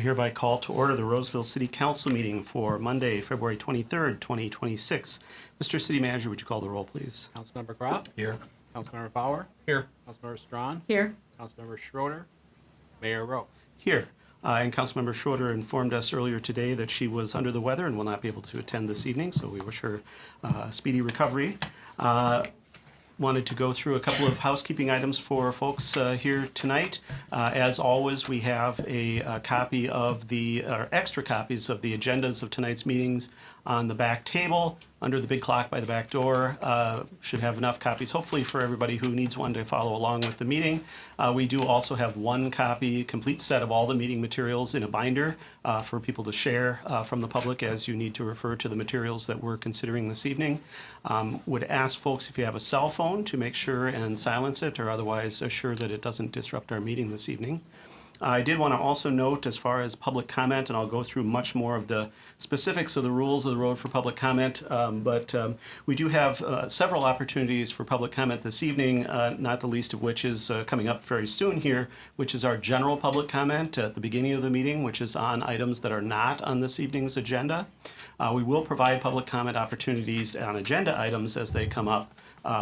I hereby call to order the Roseville City Council meeting for Monday, February 23rd, 2026. Mr. City Manager, would you call the roll, please? Councilmember Groff. Here. Councilmember Bauer. Here. Councilmember Strawn. Here. Councilmember Schroeder. Mayor Rowe. Here. And Councilmember Schroeder informed us earlier today that she was under the weather and will not be able to attend this evening, so we wish her speedy recovery. Wanted to go through a couple of housekeeping items for folks here tonight. As always, we have a copy of extra copies of the agendas of tonight's meetings on the back table under the big clock by the back door. Should have enough copies, hopefully, for everybody who needs one to follow along with the meeting. We do also have one copy, complete set of all the meeting materials in a binder for people to share from the public as you need to refer to the materials that we're considering this evening. Would ask folks if you have a cell phone to make sure and silence it, or otherwise assure that it doesn't disrupt our meeting this evening. I did want to also note, as far as public comment, and I'll go through much more of the specifics of the rules of the road for public comment, but we do have several opportunities for public comment this evening, not the least of which is coming up very soon here, which is our general public comment at the beginning of the meeting, which is on items that are not on this evening's agenda. We will provide public comment opportunities on agenda items as they come up.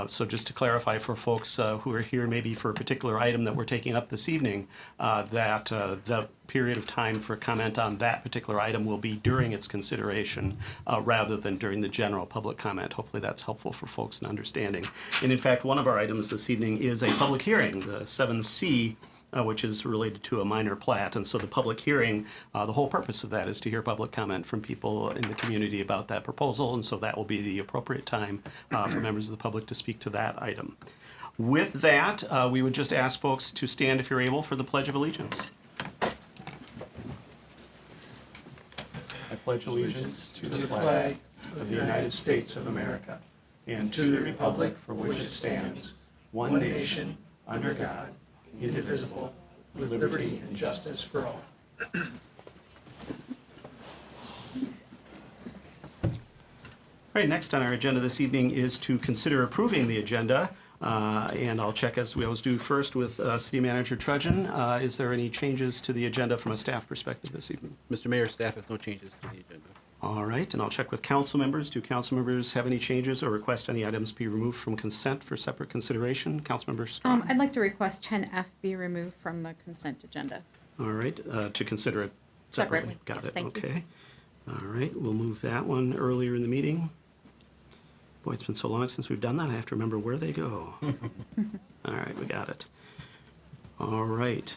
So just to clarify for folks who are here maybe for a particular item that we're taking up this evening, that the period of time for comment on that particular item will be during its consideration rather than during the general public comment. Hopefully that's helpful for folks in understanding. And in fact, one of our items this evening is a public hearing, the 7C, which is related to a minor plat. And so the public hearing, the whole purpose of that is to hear public comment from people in the community about that proposal. And so that will be the appropriate time for members of the public to speak to that item. With that, we would just ask folks to stand, if you're able, for the Pledge of Allegiance. I pledge allegiance to the flag of the United States of America and to the republic for which it stands, one nation, under God, indivisible, with liberty and justice for all. All right, next on our agenda this evening is to consider approving the agenda. And I'll check, as we always do, first with City Manager Trudgeon. Is there any changes to the agenda from a staff perspective this evening? Mr. Mayor, staff has no changes to the agenda. All right, and I'll check with council members. Do council members have any changes or request any items be removed from consent for separate consideration? Councilmember Strong. I'd like to request 10F be removed from the consent agenda. All right, to consider it separately. Separately, Got yes, it, thank you. okay. All right, we'll move that one earlier in the meeting. Boy, it's been so long since we've done that, I have to remember where they go. All right, we got it. All right.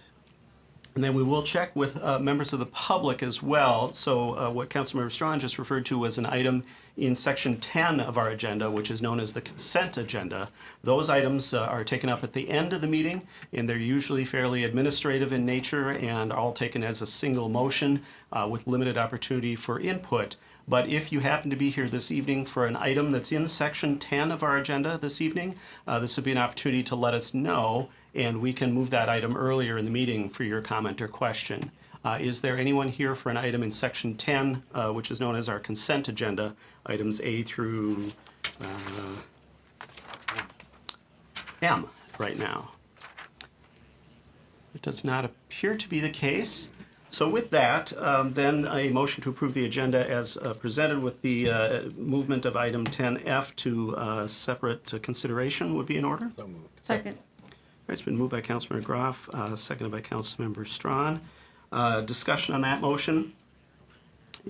And then we will check with members of the public as well. So what Councilmember Strawn just referred to was an item in Section 10 of our agenda, which is known as the consent agenda. Those items are taken up at the end of the meeting, and they're usually fairly administrative in nature and are all taken as a single motion with limited opportunity for input. But if you happen to be here this evening for an item that's in Section 10 of our agenda this evening, this would be an opportunity to let us know, and we can move that item earlier in the meeting for your comment or question. Is there anyone here for an item in Section 10, which is known as our consent agenda, items A through M right now? It does not appear to be the case. So with that, then a motion to approve the agenda as presented with the movement of item 10F to separate consideration would be in order. So moved. Second. It's been moved by Councilmember Groff, seconded by Councilmember Strawn. Discussion on that motion?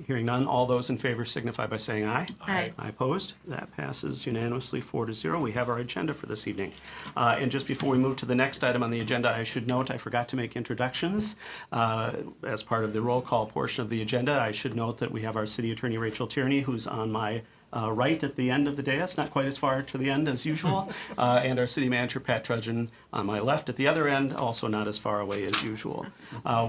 Hearing none, all those in favor signify by saying aye. Aye. Aye opposed. That passes unanimously 4-0. We have our agenda for this evening. And just before we move to the next item on the agenda, I should note I forgot to make introductions. As part of the roll call portion of the agenda, I should note that we have our City Attorney Rachel Tierney, who's on my right at the end of the dais, not quite as far to the end as usual, and our City Manager Pat Trudgeon on my left at the other end, also not as far away as usual.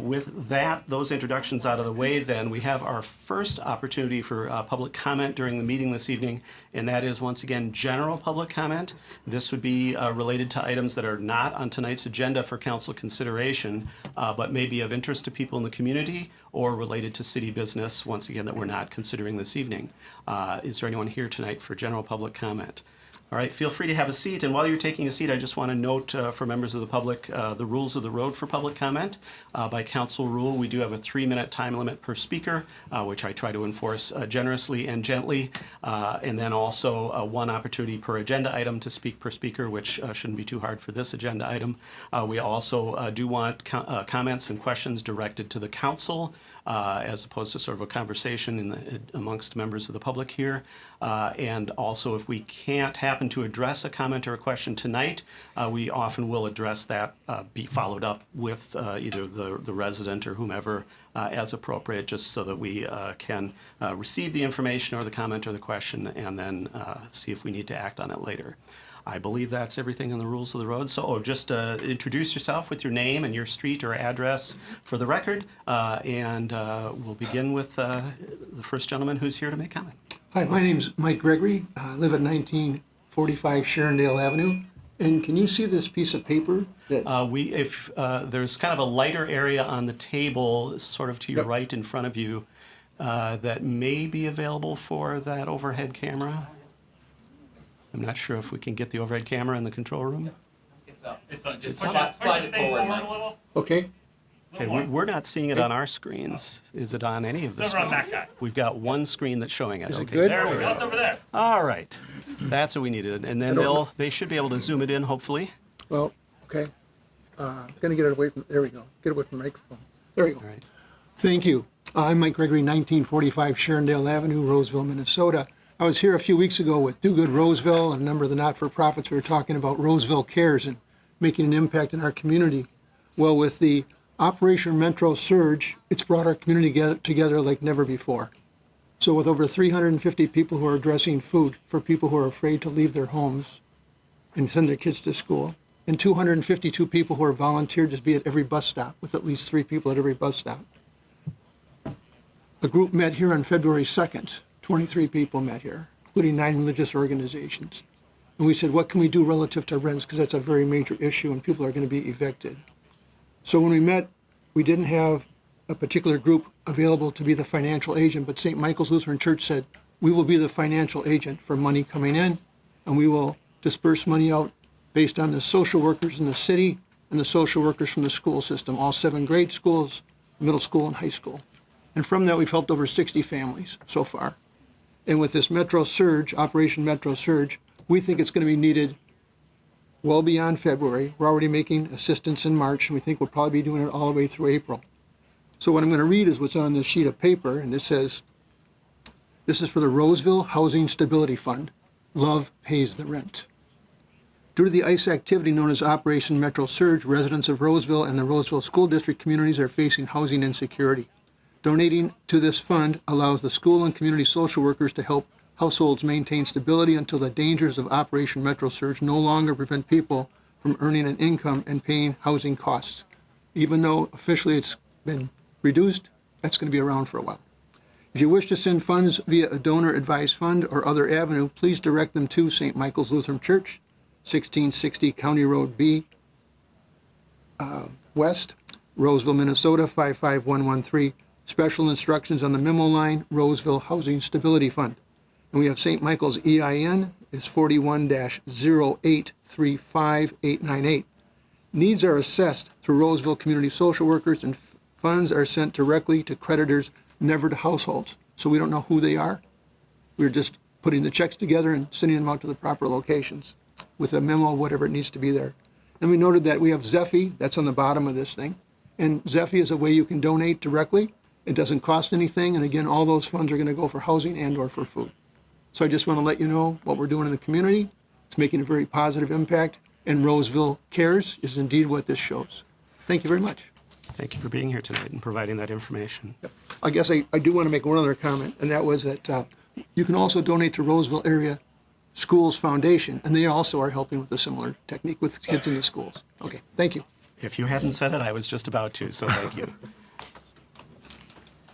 With that, those introductions out of the way, then we have our first opportunity for public comment during the meeting this evening, and that is once again general public comment. This would be related to items that are not on tonight's agenda for council consideration, but may be of interest to people in the community or related to city business, once again, that we're not considering this evening. Is there anyone here tonight for general public comment? All right, feel free to have a seat. And while you're taking a seat, I just want to note for members of the public the rules of the road for public comment. By council rule, we do have a 3-minute time limit per speaker, which I try to enforce generously and gently. And then also 1 opportunity per agenda item to speak per speaker, which shouldn't be too hard for this agenda item. We also do want comments and questions directed to the council, as opposed to sort of a conversation amongst members of the public here. And also, if we can't happen to address a comment or a question tonight, we often will address that, be followed up with either the resident or whomever as appropriate, just so that we can receive the information or the comment or the question and then see if we need to act on it later. I believe that's everything in the rules of the road. So just introduce yourself with your name and your street or address for the record. And we'll begin with the first gentleman who's here to make comment. Hi, my name's Mike Gregory. I live at 1945 Sharondale Avenue. And can you see this piece of paper? That If there's kind of a lighter area on the table, sort of to your Yep. right in front of you, that may be available for that overhead camera. I'm not sure if we can get the overhead camera in the control room. It's on. Just slide it forward, Mike. okay? Okay, we're not seeing it on our screens. Is it on any of the It's over on screens? that side. We've got one screen that's showing it. Okay, good? there we It's go. over there. All right, that's what we needed, and then they should be able to zoom it in, hopefully. Well, okay. Gonna get it away from. There we go. Get away from the microphone. There we go. All right. Thank you. I'm Mike Gregory, 1945 Sharondale Avenue, Roseville, Minnesota. I was here a few weeks ago with Do Good Roseville and a number of the not-for-profits. We were talking about Roseville Cares and making an impact in our community. Well, with the Operation Metro Surge, it's brought our community together like never before. So with over 350 people who are addressing food for people who are afraid to leave their homes and send their kids to school, and 252 people who are volunteered to be at every bus stop, with at least 3 people at every bus stop. A group met here on February 2nd. 23 people met here, including 9 religious organizations. And we said, what can we do relative to rents? Because that's a very major issue and people are going to be evicted. So when we met, we didn't have a particular group available to be the financial agent, but St. Michael's Lutheran Church said, we will be the financial agent for money coming in, and we will disperse money out based on the social workers in the city and the social workers from the school system, all 7 grade schools, middle school, and high school. And from that, we've helped over 60 families so far. And with this Metro Surge, Operation Metro Surge, we think it's going to be needed well beyond February. We're already making assistance in March, and we think we'll probably be doing it all the way through April. So what I'm going to read is what's on this sheet of paper, and this says, this is for the Roseville Housing Stability Fund. Love pays the rent. Due to the ICE activity known as Operation Metro Surge, residents of Roseville and the Roseville School District communities are facing housing insecurity. Donating to this fund allows the school and community social workers to help households maintain stability until the dangers of Operation Metro Surge no longer prevent people from earning an income and paying housing costs. Even though officially it's been reduced, that's going to be around for a while. If you wish to send funds via a donor-advised fund or other avenue, please direct them to St. Michael's Lutheran Church, 1660 County Road B, West, Roseville, Minnesota, 55113. Special instructions on the memo line, Roseville Housing Stability Fund. And we have St. Michael's EIN is 41-0835898. Needs are assessed through Roseville Community Social Workers, and funds are sent directly to creditors, never to households. So we don't know who they are. We're just putting the checks together and sending them out to the proper locations with a memo, whatever it needs to be there. And we noted that we have Zephy, that's on the bottom of this thing. And Zephy is a way you can donate directly. It doesn't cost anything, and again, all those funds are going to go for housing and or for food. So I just want to let you know what we're doing in the community. It's making a very positive impact, and Roseville Cares is indeed what this shows. Thank you very much. Thank you for being here tonight and providing that information. I guess I do want to make one other comment, and that was that you can also donate to Roseville Area Schools Foundation, and they also are helping with a similar technique with kids in the schools. Okay, thank you. If you hadn't said it, I was just about to, so thank you.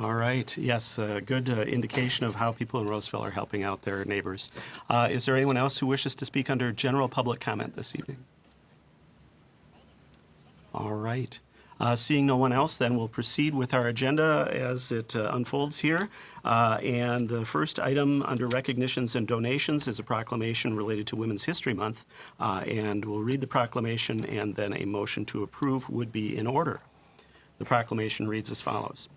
All right. Yes, a good indication of how people in Roseville are helping out their neighbors. Is there anyone else who wishes to speak under general public comment this evening? All right. Seeing no one else, then we'll proceed with our agenda as it unfolds here. And the first item under recognitions and donations is a proclamation related to Women's History Month. And we'll read the proclamation, and then a motion to approve would be in order. The proclamation reads as follows.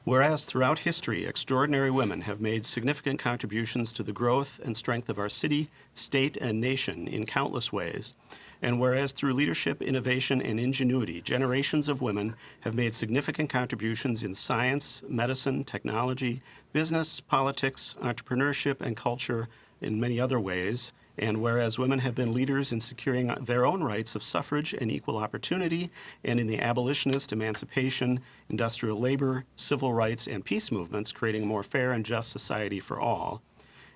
Whereas throughout history, extraordinary women have made significant contributions to the growth and strength of our city, state, and nation in countless ways, and whereas through leadership, innovation, and ingenuity, generations of women have made significant contributions in science, medicine, technology, business, politics, entrepreneurship, and culture in many other ways, and whereas women have been leaders in securing their own rights of suffrage and equal opportunity, and in the abolitionist, emancipation, industrial labor, civil rights, and peace movements, creating a more fair and just society for all.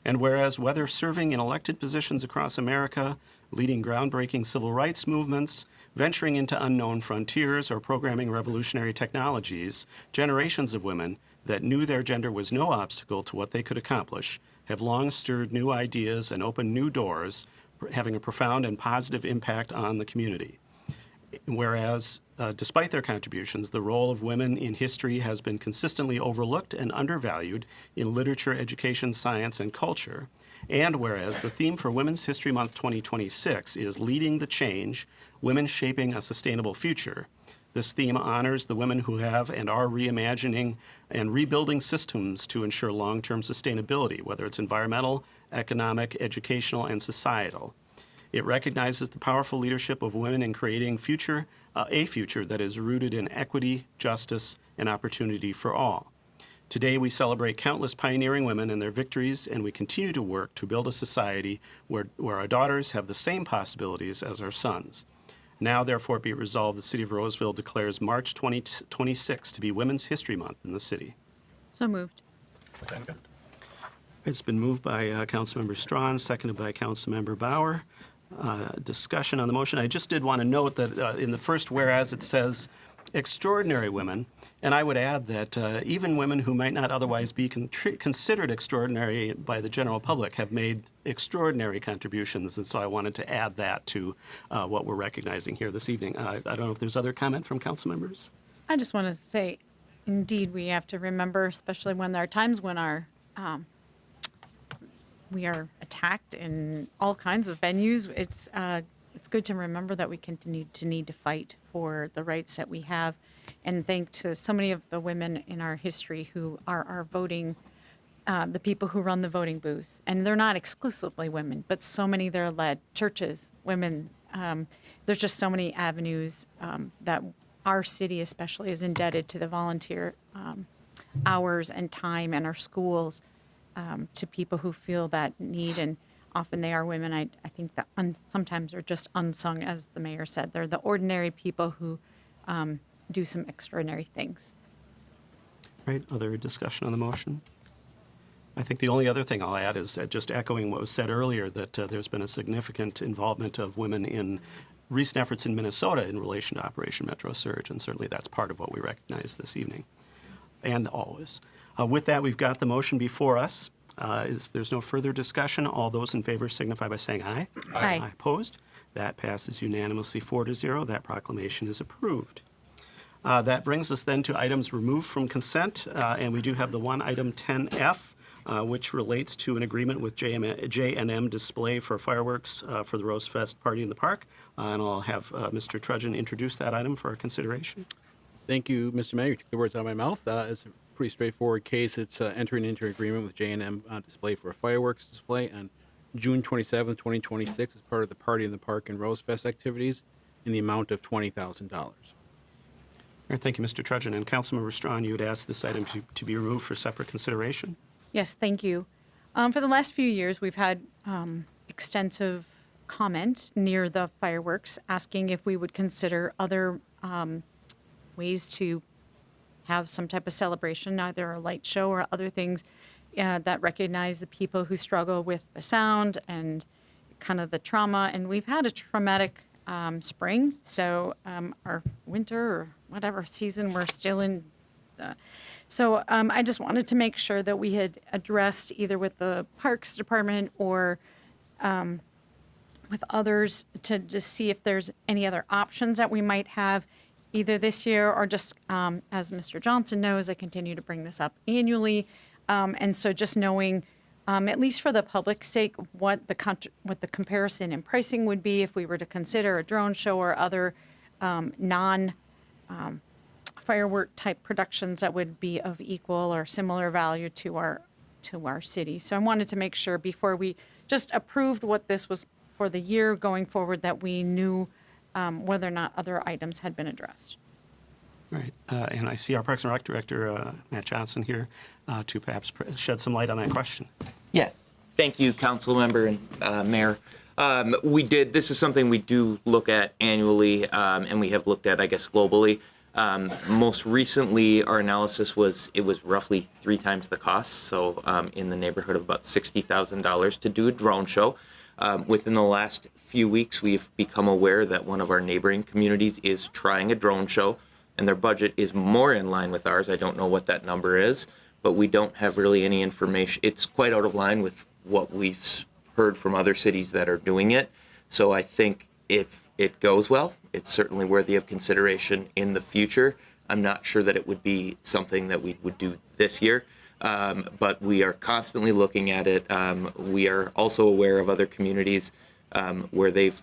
And whereas whether serving in elected positions across America, leading groundbreaking civil rights movements, venturing into unknown frontiers, or programming revolutionary technologies, generations of women that knew their gender was no obstacle to what they could accomplish have long stirred new ideas and opened new doors, having a profound and positive impact on the community. Whereas, despite their contributions, the role of women in history has been consistently overlooked and undervalued in literature, education, science, and culture. And whereas the theme for Women's History Month 2026 is Leading the Change, Women Shaping a Sustainable Future, this theme honors the women who have and are reimagining and rebuilding systems to ensure long-term sustainability, whether it's environmental, economic, educational, and societal. It recognizes the powerful leadership of women in creating a future that is rooted in equity, justice, and opportunity for all. Today, we celebrate countless pioneering women and their victories, and we continue to work to build a society where our daughters have the same possibilities as our sons. Now, therefore, be it resolved, the City of Roseville declares March 2026 to be Women's History Month in the city. So moved. Second. It's been moved by Councilmember Strawn, seconded by Councilmember Bauer. Discussion on the motion. I just did want to note that in the first whereas it says extraordinary women, and I would add that even women who might not otherwise be considered extraordinary by the general public have made extraordinary contributions, and so I wanted to add that to what we're recognizing here this evening. I don't know if there's other comment from council members. I just want to say, indeed, we have to remember, especially when there are times when we are attacked in all kinds of venues. It's good to remember that we continue to need to fight for the rights that we have, and thank to so many of the women in our history who are our voting, the people who run the voting booths. And they're not exclusively women, but so many that are led, churches, women. There's just so many avenues that our city especially is indebted to the volunteer hours and time, and our schools to people who feel that need, and often they are women. I think that sometimes are just unsung, as the mayor said. They're the ordinary people who do some extraordinary things. Right, other discussion on the motion? I think the only other thing I'll add is just echoing what was said earlier, that there's been a significant involvement of women in recent efforts in Minnesota in relation to Operation Metro Surge, and certainly that's part of what we recognize this evening, and always. With that, we've got the motion before us. If there's no further discussion, all those in favor signify by saying aye. Aye. Opposed? That passes unanimously 4-0. That proclamation is approved. That brings us then to items removed from consent, and we do have the one item 10F, which relates to an agreement with J&M Display for fireworks for the Rose Fest party in the park. And I'll have Mr. Trudgeon introduce that item for our consideration. Thank you, Mr. Mayor. You took the words out of my mouth. It's a pretty straightforward case. It's entering into an agreement with J&M Display for a fireworks display on June 27, 2026 as part of the Party in the Park and Rose Fest activities in the amount of $20,000. All right, thank you, Mr. Trudgeon. And Councilmember Strawn, you had asked this item to be removed for separate consideration. Yes, thank you. For the last few years, we've had extensive comment near the fireworks asking if we would consider other ways to have some type of celebration, either a light show or other things that recognize the people who struggle with the sound and kind of the trauma. And we've had a traumatic spring, so our winter or whatever season we're still in. So I just wanted to make sure that we had addressed either with the Parks Department or with others to just see if there's any other options that we might have either this year or just, as Mr. Johnson knows, I continue to bring this up annually. And so just knowing, at least for the public's sake, what the comparison in pricing would be if we were to consider a drone show or other non firework type productions that would be of equal or similar value to our city. So I wanted to make sure before we just approved what this was for the year going forward that we knew whether or not other items had been addressed. Right, and I see our Parks and Rec Director, Matt Johnson, here to perhaps shed some light on that question. Yeah, thank you, council member and mayor. This is something we do look at annually, and we have looked at, I guess, globally. Most recently, our analysis was roughly 3 times the cost, so in the neighborhood of about $60,000 to do a drone show. Within the last few weeks, we've become aware that one of our neighboring communities is trying a drone show, and their budget is more in line with ours. I don't know what that number is, but we don't have really any information. It's quite out of line with what we've heard from other cities that are doing it. So I think if it goes well, it's certainly worthy of consideration in the future. I'm not sure that it would be something that we would do this year, but we are constantly looking at it. We are also aware of other communities where they've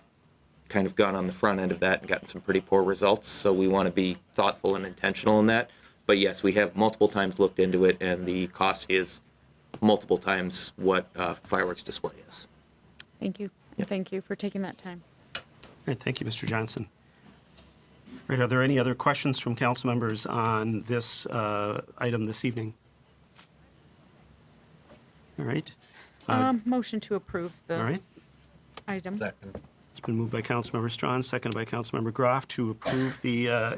kind of gone on the front end of that and gotten some pretty poor results. So we want to be thoughtful and intentional in that. But yes, we have multiple times looked into it, and the cost is multiple times what fireworks display is. Thank you. Yep. Thank you for taking that time. All right, thank you, Mr. Johnson. Right, are there any other questions from council members on this item this evening? All right. Motion to approve All the right. item. Second. It's been moved by Councilmember Strawn, seconded by Councilmember Groff to approve the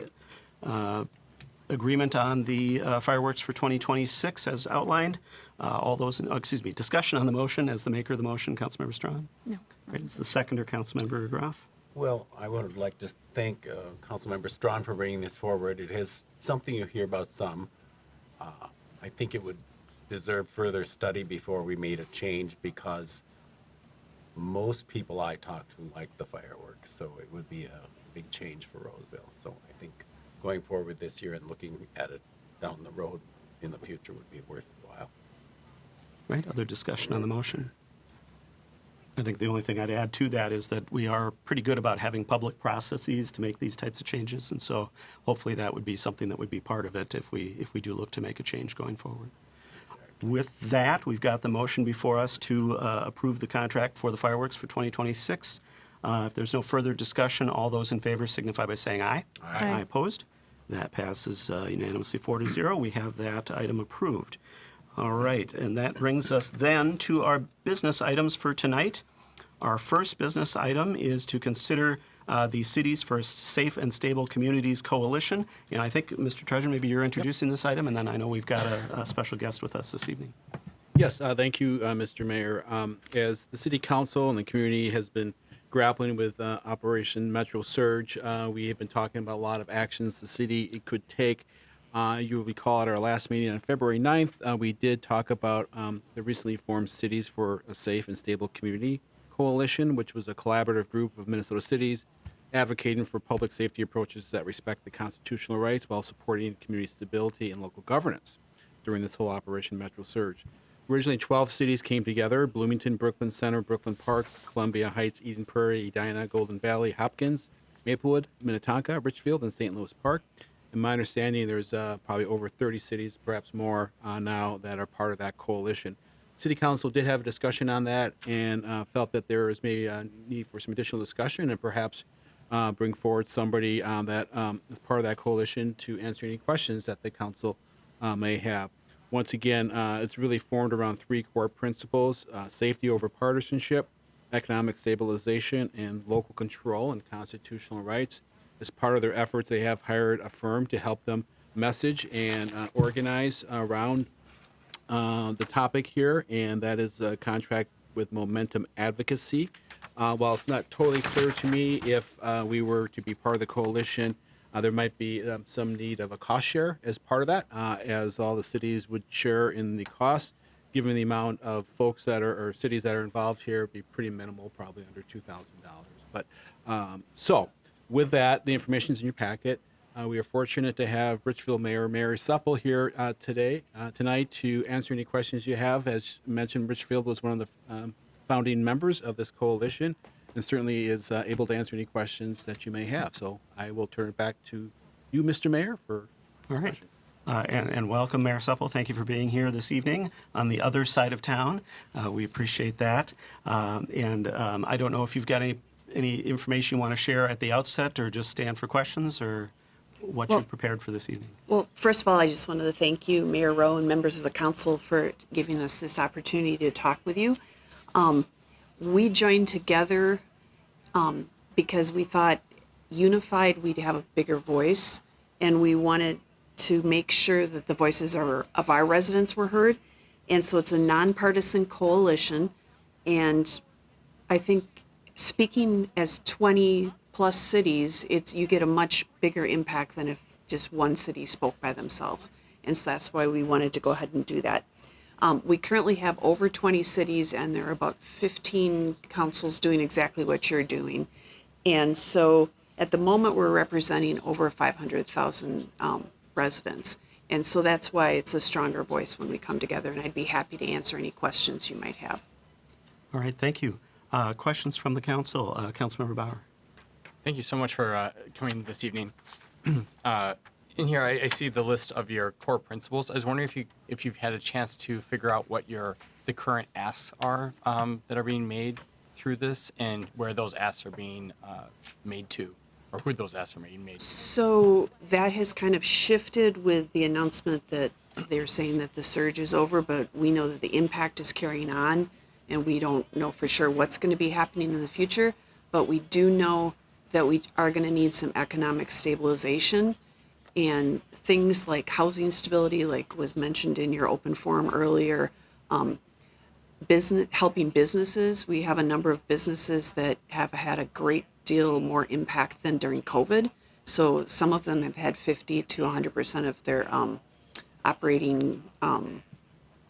agreement on the fireworks for 2026 as outlined. Discussion on the motion as the maker of the motion, Councilmember Strawn. No. Right, is the seconder Councilmember Groff. Well, I would like to thank Councilmember Strawn for bringing this forward. It is something you hear about some. I think it would deserve further study before we made a change, because most people I talk to like the fireworks, so it would be a big change for Roseville. So I think going forward this year and looking at it down the road in the future would be worthwhile. Right, other discussion on the motion? I think the only thing I'd add to that is that we are pretty good about having public processes to make these types of changes, and so hopefully that would be something that would be part of it if we do look to make a change going forward. With that, we've got the motion before us to approve the contract for the fireworks for 2026. If there's no further discussion, all those in favor signify by saying aye. Aye. Opposed? That passes unanimously 4-0. We have that item approved. All right, and that brings us then to our business items for tonight. Our first business item is to consider the Cities for Safe and Stable Communities Coalition. And I think, Mr. Treasurer, maybe you're introducing this item, and then I know we've got a special guest with us this evening. Yes, thank you, Mr. Mayor. As the City Council and the community has been grappling with Operation Metro Surge, we have been talking about a lot of actions the city could take. You will recall at our last meeting on February 9th, we did talk about the recently formed Cities for a Safe and Stable Community Coalition, which was a collaborative group of Minnesota cities advocating for public safety approaches that respect the constitutional rights while supporting community stability and local governance during this whole Operation Metro Surge. Originally, 12 cities came together: Bloomington, Brooklyn Center, Brooklyn Park, Columbia Heights, Eden Prairie, Edina, Golden Valley, Hopkins, Maplewood, Minnetonka, Richfield, and St. Louis Park. In my understanding, there's probably over 30 cities, perhaps more now, that are part of that coalition. City Council did have a discussion on that and felt that there is maybe a need for some additional discussion and perhaps bring forward somebody that is part of that coalition to answer any questions that the council may have. Once again, it's really formed around 3 core principles: safety over partisanship, economic stabilization, and local control and constitutional rights. As part of their efforts, they have hired a firm to help them message and organize around the topic here, and that is a contract with Momentum Advocacy. While it's not totally clear to me if we were to be part of the coalition, there might be some need of a cost share as part of that, as all the cities would share in the cost. Given the amount of folks that are, or cities that are involved here, it'd be pretty minimal, probably under $2,000. But so with that, the information's in your packet. We are fortunate to have Richfield Mayor Mary Supple here tonight to answer any questions you have. As mentioned, Richfield was one of the founding members of this coalition and certainly is able to answer any questions that you may have. So I will turn it back to you, Mr. Mayor, for All right. discussion. And welcome, Mayor Supple. Thank you for being here this evening on the other side of town. We appreciate that. I don't know if you've got any information you want to share at the outset, or just stand for questions, or what Well- you've prepared for this evening. Well, first of all, I just wanted to thank you, Mayor Rowe, and members of the council for giving us this opportunity to talk with you. We joined together because we thought unified we'd have a bigger voice, and we wanted to make sure that the voices of our residents were heard. And so it's a nonpartisan coalition, and I think speaking as 20 plus cities, you get a much bigger impact than if just one city spoke by themselves. And so that's why we wanted to go ahead and do that. We currently have over 20 cities, and there are about 15 councils doing exactly what you're doing. And so at the moment, we're representing over 500,000 residents. And so that's why it's a stronger voice when we come together, and I'd be happy to answer any questions you might have. All right, thank you. Questions from the council? Councilmember Bauer. Thank you so much for coming this evening. In here, I see the list of your core principles. I was wondering if you've had a chance to figure out what the current asks are that are being made through this, and where those asks are being made to, or who those asks are being made to. So that has kind of shifted with the announcement that they're saying that the surge is over, but we know that the impact is carrying on, and we don't know for sure what's going to be happening in the future, but we do know that we are going to need some economic stabilization, and things like housing stability, like was mentioned in your open forum earlier, helping businesses. We have a number of businesses that have had a great deal more impact than during COVID. So some of them have had 50 to 100% of their operating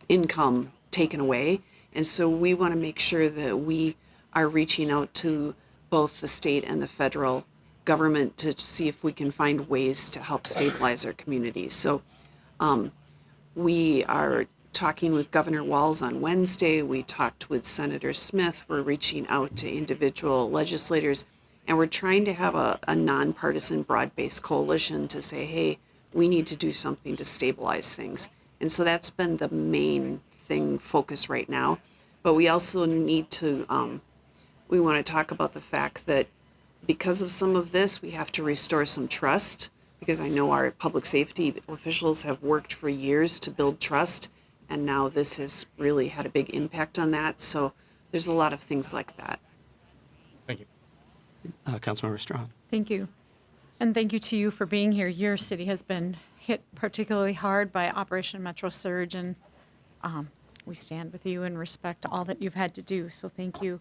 income taken away. And so we want to make sure that we are reaching out to both the state and the federal government to see if we can find ways to help stabilize our communities. So we are talking with Governor Walz on Wednesday. We talked with Senator Smith. We're reaching out to individual legislators, and we're trying to have a nonpartisan, broad-based coalition to say, hey, we need to do something to stabilize things. And so that's been the main focus right now. But we also need to, we want to talk about the fact that because of some of this, we have to restore some trust, because I know our public safety officials have worked for years to build trust, and now this has really had a big impact on that. So there's a lot of things like that. Thank you. Councilmember Strawn. Thank you. And thank you to you for being here. Your city has been hit particularly hard by Operation Metro Surge, and we stand with you and respect all that you've had to do. So thank you.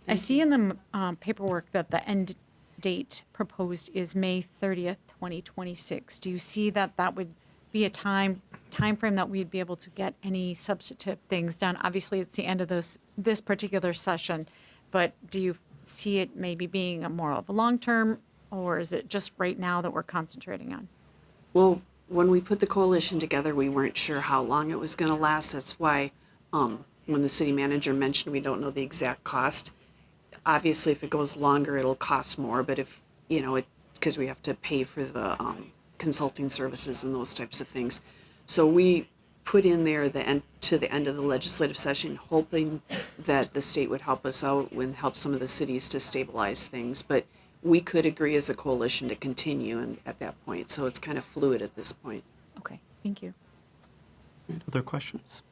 I see in the paperwork that the end date proposed is May 30th, 2026. Do you see that that would be a time frame that we'd be able to get any substantive things done? Obviously, it's the end of this particular session, but do you see it maybe being a more of a long term, or is it just right now that we're concentrating on? Well, when we put the coalition together, we weren't sure how long it was going to last. That's why when the city manager mentioned we don't know the exact cost, obviously if it goes longer, it'll cost more. But if, because we have to pay for the consulting services and those types of things. So we put in there to the end of the legislative session, hoping that the state would help us out and help some of the cities to stabilize things. But we could agree as a coalition to continue at that point. So it's kind of fluid at this point. Okay, thank you. Other questions?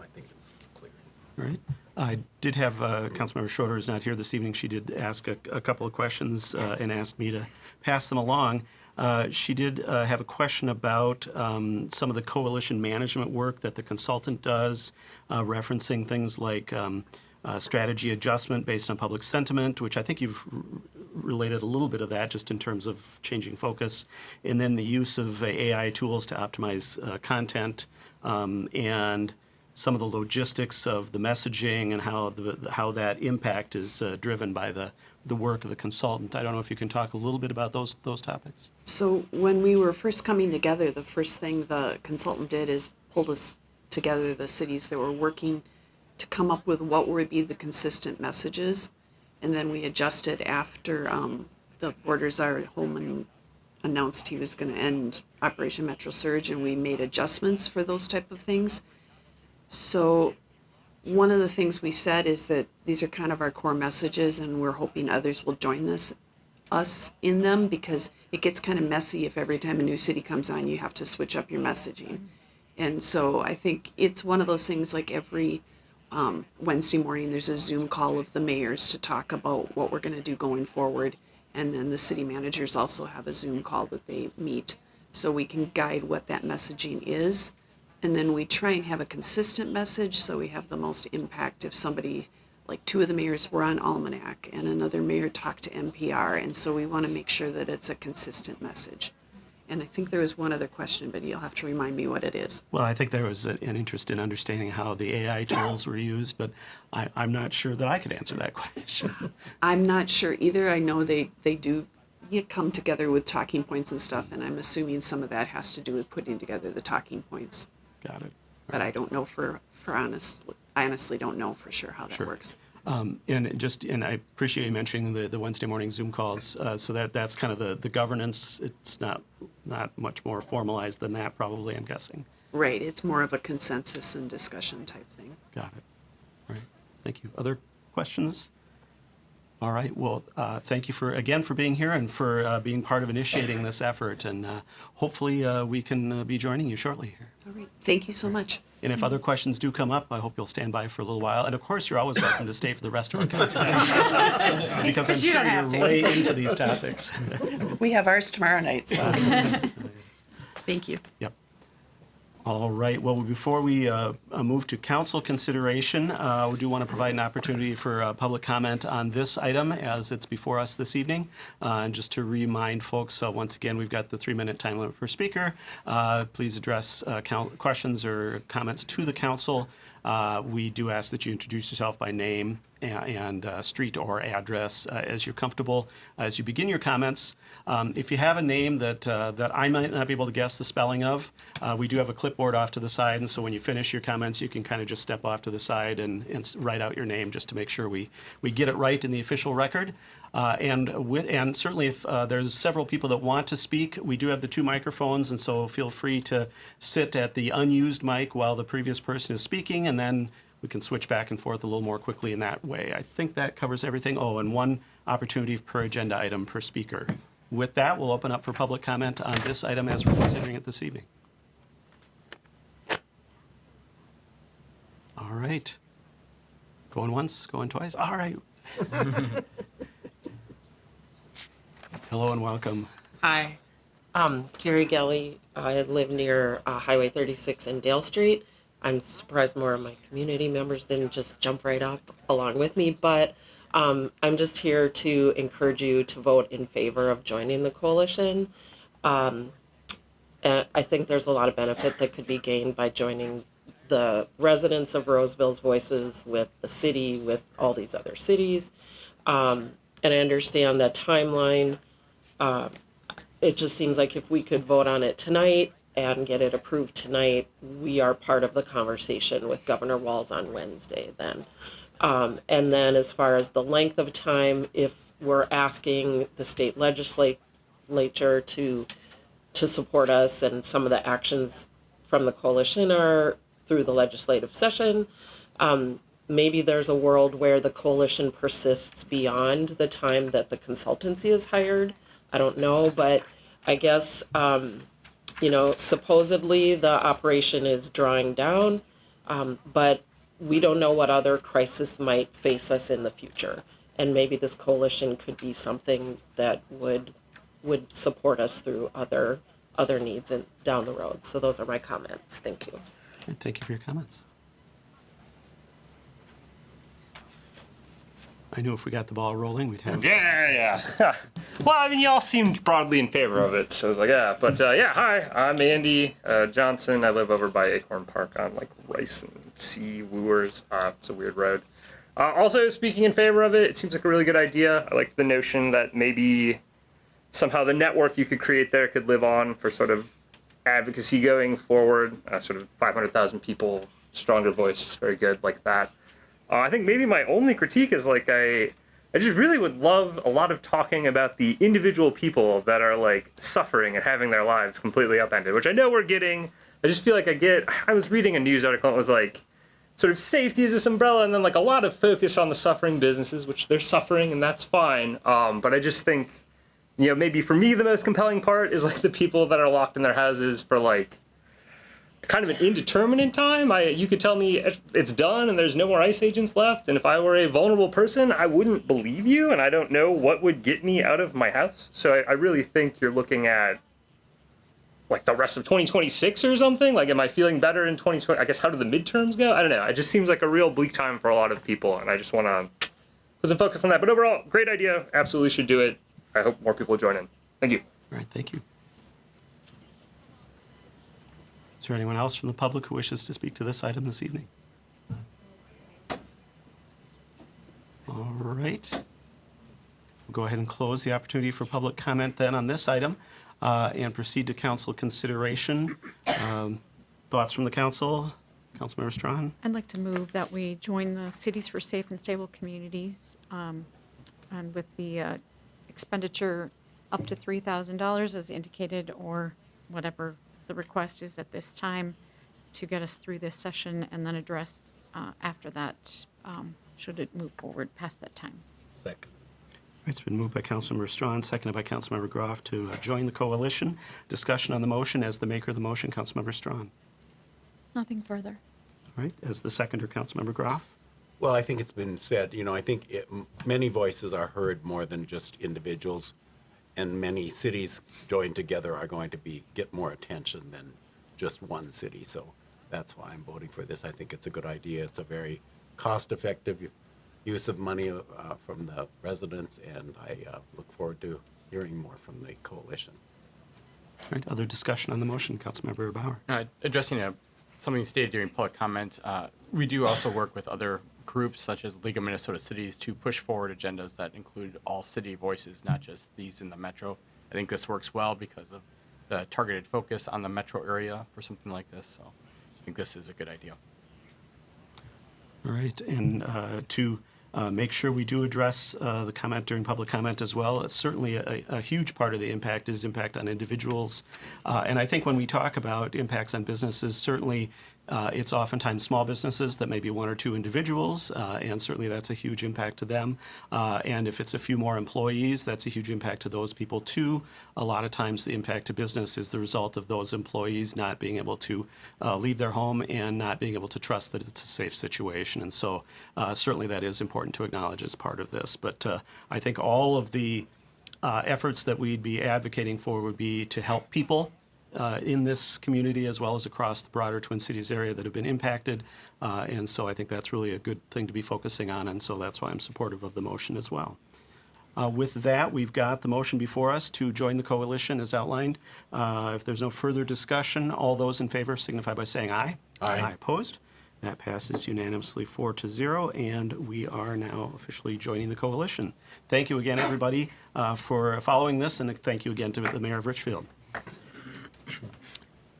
I think it's clear. All right. I did have Councilmember Schroeder is not here this evening. She did ask a couple of questions and asked me to pass them along. She did have a question about some of the coalition management work that the consultant does, referencing things like strategy adjustment based on public sentiment, which I think you've related a little bit of that just in terms of changing focus, and then the use of AI tools to optimize content, and some of the logistics of the messaging and how that impact is driven by the work of the consultant. I don't know if you can talk a little bit about those topics. So when we were first coming together, the first thing the consultant did is pulled us together, the cities that were working, to come up with what would be the consistent messages. And then we adjusted after the Border Czar Holman announced he was going to end Operation Metro Surge, and we made adjustments for those type of things. So one of the things we said is that these are kind of our core messages, and we're hoping others will join us in them, because it gets kind of messy if every time a new city comes on, you have to switch up your messaging. And so I think it's one of those things, like every Wednesday morning, there's a Zoom call of the mayors to talk about what we're going to do going forward. And then the city managers also have a Zoom call that they meet, so we can guide what that messaging is. And then we try and have a consistent message, so we have the most impact if somebody, like 2 of the mayors were on Almanac and another mayor talked to NPR. And so we want to make sure that it's a consistent message. And I think there was one other question, but you'll have to remind me what it is. Well, I think there was an interest in understanding how the AI tools were used, but I'm not sure that I could answer that question. I'm not sure either. I know they do come together with talking points and stuff, and I'm assuming some of that has to do with putting together the talking points. Got it. But I don't know I honestly don't know for sure how that Sure. works. And I appreciate you mentioning the Wednesday morning Zoom calls. So that's kind of the governance. It's not much more formalized than that, probably, I'm guessing. Right, it's more of a consensus and discussion type thing. Got it. All right. Thank you. Other questions? All right. Well, thank you for being here and for being part of initiating this effort. And hopefully we can be joining you shortly here. All right, thank you so much. And if other questions do come up, I hope you'll stand by for a little while. And of course, you're always welcome to stay for the rest of our council meeting, because I'm But you sure don't have you're to. way into these topics. We have ours tomorrow night, so. Thank you. Yep. All right. Well, before we move to council consideration, we do want to provide an opportunity for public comment on this item as it's before us this evening. And just to remind folks, once again, we've got the 3-minute time limit per speaker. Please address questions or comments to the council. We do ask that you introduce yourself by name and street or address as you're comfortable as you begin your comments. If you have a name that I might not be able to guess the spelling of, we do have a clipboard off to the side, and so when you finish your comments, you can kind of just step off to the side and write out your name just to make sure we get it right in the official record. And certainly if there's several people that want to speak, we do have the 2 microphones, and so feel free to sit at the unused mic while the previous person is speaking, and then we can switch back and forth a little more quickly in that way. I think that covers everything. Oh, and 1 opportunity per agenda item per speaker. With that, we'll open up for public comment on this item as we're considering it this evening. All right. Going once, going twice. All right. Hello and welcome. Hi, Carrie Gelly. I live near Highway 36 and Dale Street. I'm surprised more of my community members didn't just jump right up along with me, but I'm just here to encourage you to vote in favor of joining the coalition. And I think there's a lot of benefit that could be gained by joining the residents of Roseville's voices with the city, with all these other cities. And I understand the timeline. It just seems like if we could vote on it tonight and get it approved tonight, we are part of the conversation with Governor Walz on Wednesday then. And then as far as the length of time, if we're asking the state legislature to support us, and some of the actions from the coalition are through the legislative session, maybe there's a world where the coalition persists beyond the time that the consultancy is hired. I don't know, but I guess, supposedly the operation is drawing down, but we don't know what other crisis might face us in the future. And maybe this coalition could be something that would support us through other needs and down the road. So those are my comments. Thank you. And thank you for your comments. I knew if we got the ball rolling, we'd have. Yeah. Well, I mean, y'all seemed broadly in favor of it, so I was like, yeah. But hi, I'm Andy Johnson. I live over by Acorn Park on Rice and Sea Wooers. It's a weird road. Also, speaking in favor of it, it seems like a really good idea. I like the notion that maybe somehow the network you could create there could live on for sort of advocacy going forward. Sort of 500,000 people, stronger voice, very good, like that. I think maybe my only critique is like I just really would love a lot of talking about the individual people that are like suffering and having their lives completely upended, which I know we're getting. I just feel like I was reading a news article and it was like, sort of safety is this umbrella, and then like a lot of focus on the suffering businesses, which they're suffering, and that's fine. But I just think, maybe for me the most compelling part is like the people that are locked in their houses for like kind of an indeterminate time. You could tell me it's done and there's no more ICE agents left, and if I were a vulnerable person, I wouldn't believe you, and I don't know what would get me out of my house. So I really think you're looking at like the rest of 2026 or something. Like, am I feeling better in 2020? I guess, how do the midterms go? I don't know. It just seems like a real bleak time for a lot of people, and I just want to put some focus on that. But overall, great idea. Absolutely should do it. I hope more people join in. Thank you. All right, thank you. Is there anyone else from the public who wishes to speak to this item this evening? All right. We'll go ahead and close the opportunity for public comment then on this item and proceed to council consideration. Thoughts from the council? Councilmember Strawn? I'd like to move that we join the Cities for Safe and Stable Communities, and with the expenditure up to $3,000 as indicated, or whatever the request is at this time, to get us through this session, and then address after that, should it move forward past that time. Second. It's been moved by Councilmember Strawn, seconded by Councilmember Groff to join the coalition. Discussion on the motion. As the maker of the motion, Councilmember Strawn. Nothing further. All right. As the seconder, Councilmember Groff. Well, I think it's been said, I think many voices are heard more than just individuals, and many cities joined together are going to get more attention than just one city. So that's why I'm voting for this. I think it's a good idea. It's a very cost-effective use of money from the residents, and I look forward to hearing more from the coalition. All right. Other discussion on the motion, Councilmember Bauer. Addressing something stated during public comment, we do also work with other groups such as League of Minnesota Cities to push forward agendas that include all city voices, not just these in the metro. I think this works well because of the targeted focus on the metro area for something like this. So I think this is a good idea. All right. And to make sure we do address the comment during public comment as well. It's certainly a huge part of the impact is impact on individuals. And I think when we talk about impacts on businesses, certainly it's oftentimes small businesses that may be one or two individuals, and certainly that's a huge impact to them. And if it's a few more employees, that's a huge impact to those people too. A lot of times the impact to business is the result of those employees not being able to leave their home and not being able to trust that it's a safe situation. And so certainly that is important to acknowledge as part of this. But I think all of the efforts that we'd be advocating for would be to help people in this community as well as across the broader Twin Cities area that have been impacted. And so I think that's really a good thing to be focusing on, and so that's why I'm supportive of the motion as well. With that, we've got the motion before us to join the coalition as outlined. If there's no further discussion, all those in favor signify by saying aye. Aye. Opposed? That passes unanimously 4-0, and we are now officially joining the coalition. Thank you again, everybody, for following this, and thank you again to the Mayor of Richfield.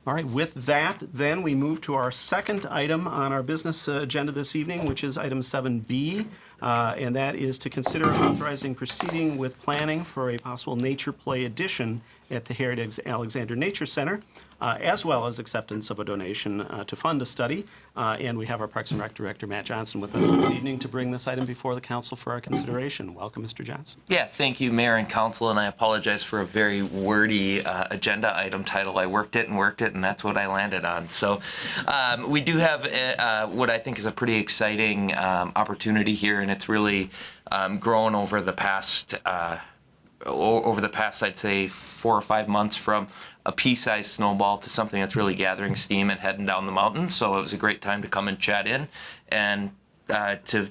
All right, with that, then we move to our second item on our business agenda this evening, which is item 7B, and that is to consider authorizing proceeding with planning for a possible nature play addition at the Heritage Alexander Nature Center, as well as acceptance of a donation to fund a study. And we have our Parks and Rec Director, Matt Johnson, with us this evening to bring this item before the council for our consideration. Welcome, Mr. Johnson. Yeah, thank you, Mayor and Council, and I apologize for a very wordy agenda item title. I worked it, and that's what I landed on. So we do have what I think is a pretty exciting opportunity here, and it's really grown over the past, I'd say, 4 or 5 months from a pea-sized snowball to something that's really gathering steam and heading down the mountain. So it was a great time to come and chat in and to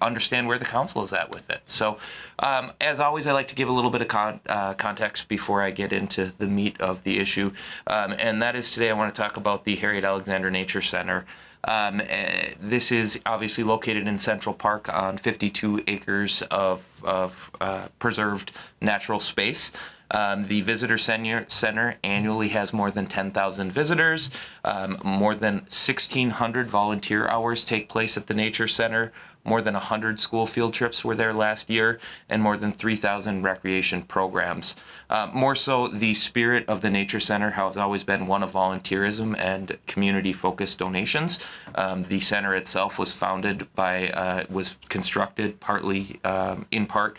understand where the council is at with it. So as always, I like to give a little bit of context before I get into the meat of the issue. And that is today I want to talk about the Harriet Alexander Nature Center. This is obviously located in Central Park on 52 acres of preserved natural space. The Visitor Center annually has more than 10,000 visitors. More than 1,600 volunteer hours take place at the Nature Center. More than 100 school field trips were there last year, and more than 3,000 recreation programs. More so, the spirit of the Nature Center has always been one of volunteerism and community-focused donations. The center itself was was constructed partly, in part,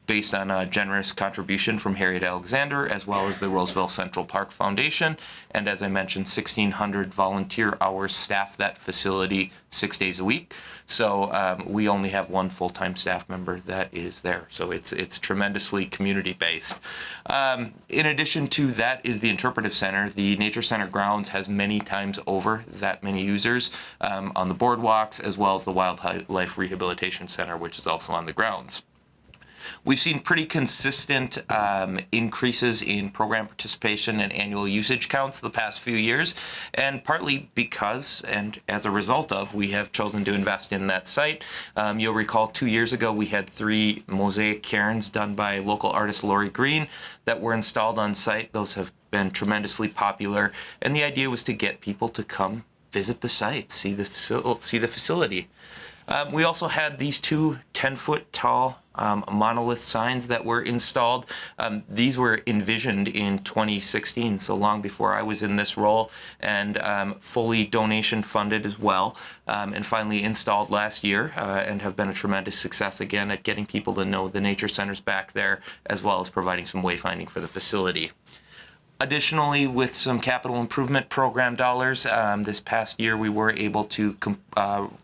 based on a generous contribution from Harriet Alexander, as well as the Roseville Central Park Foundation. And as I mentioned, 1,600 volunteer hours staff that facility 6 days a week. So we only have one full-time staff member that is there. So it's tremendously community-based. In addition to that is the Interpretive Center. The Nature Center grounds has many times over that many users on the boardwalks, as well as the Wildlife Rehabilitation Center, which is also on the grounds. We've seen pretty consistent increases in program participation and annual usage counts the past few years, and partly because, and as a result of, we have chosen to invest in that site. You'll recall 2 years ago we had 3 mosaic cairns done by local artist Lori Green that were installed on site. Those have been tremendously popular, and the idea was to get people to come visit the site, see the facility. We also had these 2 10-foot tall monolith signs that were installed. These were envisioned in 2016, so long before I was in this role, and fully donation funded as well, and finally installed last year, and have been a tremendous success again at getting people to know the Nature Center's back there, as well as providing some wayfinding for the facility. Additionally, with some capital improvement program dollars, this past year we were able to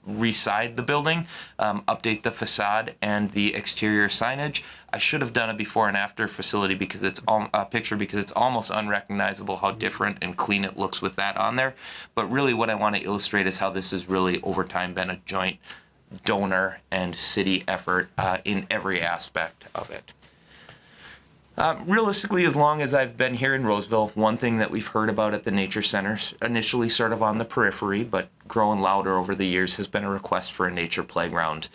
re-side the building, update the facade and the exterior signage. I should have done a before and after facility because it's a picture because it's almost unrecognizable how different and clean it looks with that on there. But really, what I want to illustrate is how this has really over time been a joint donor and city effort in every aspect of it. Realistically, as long as I've been here in Roseville, one thing that we've heard about at the Nature Center, initially sort of on the periphery, but growing louder over the years, has been a request for a nature playground.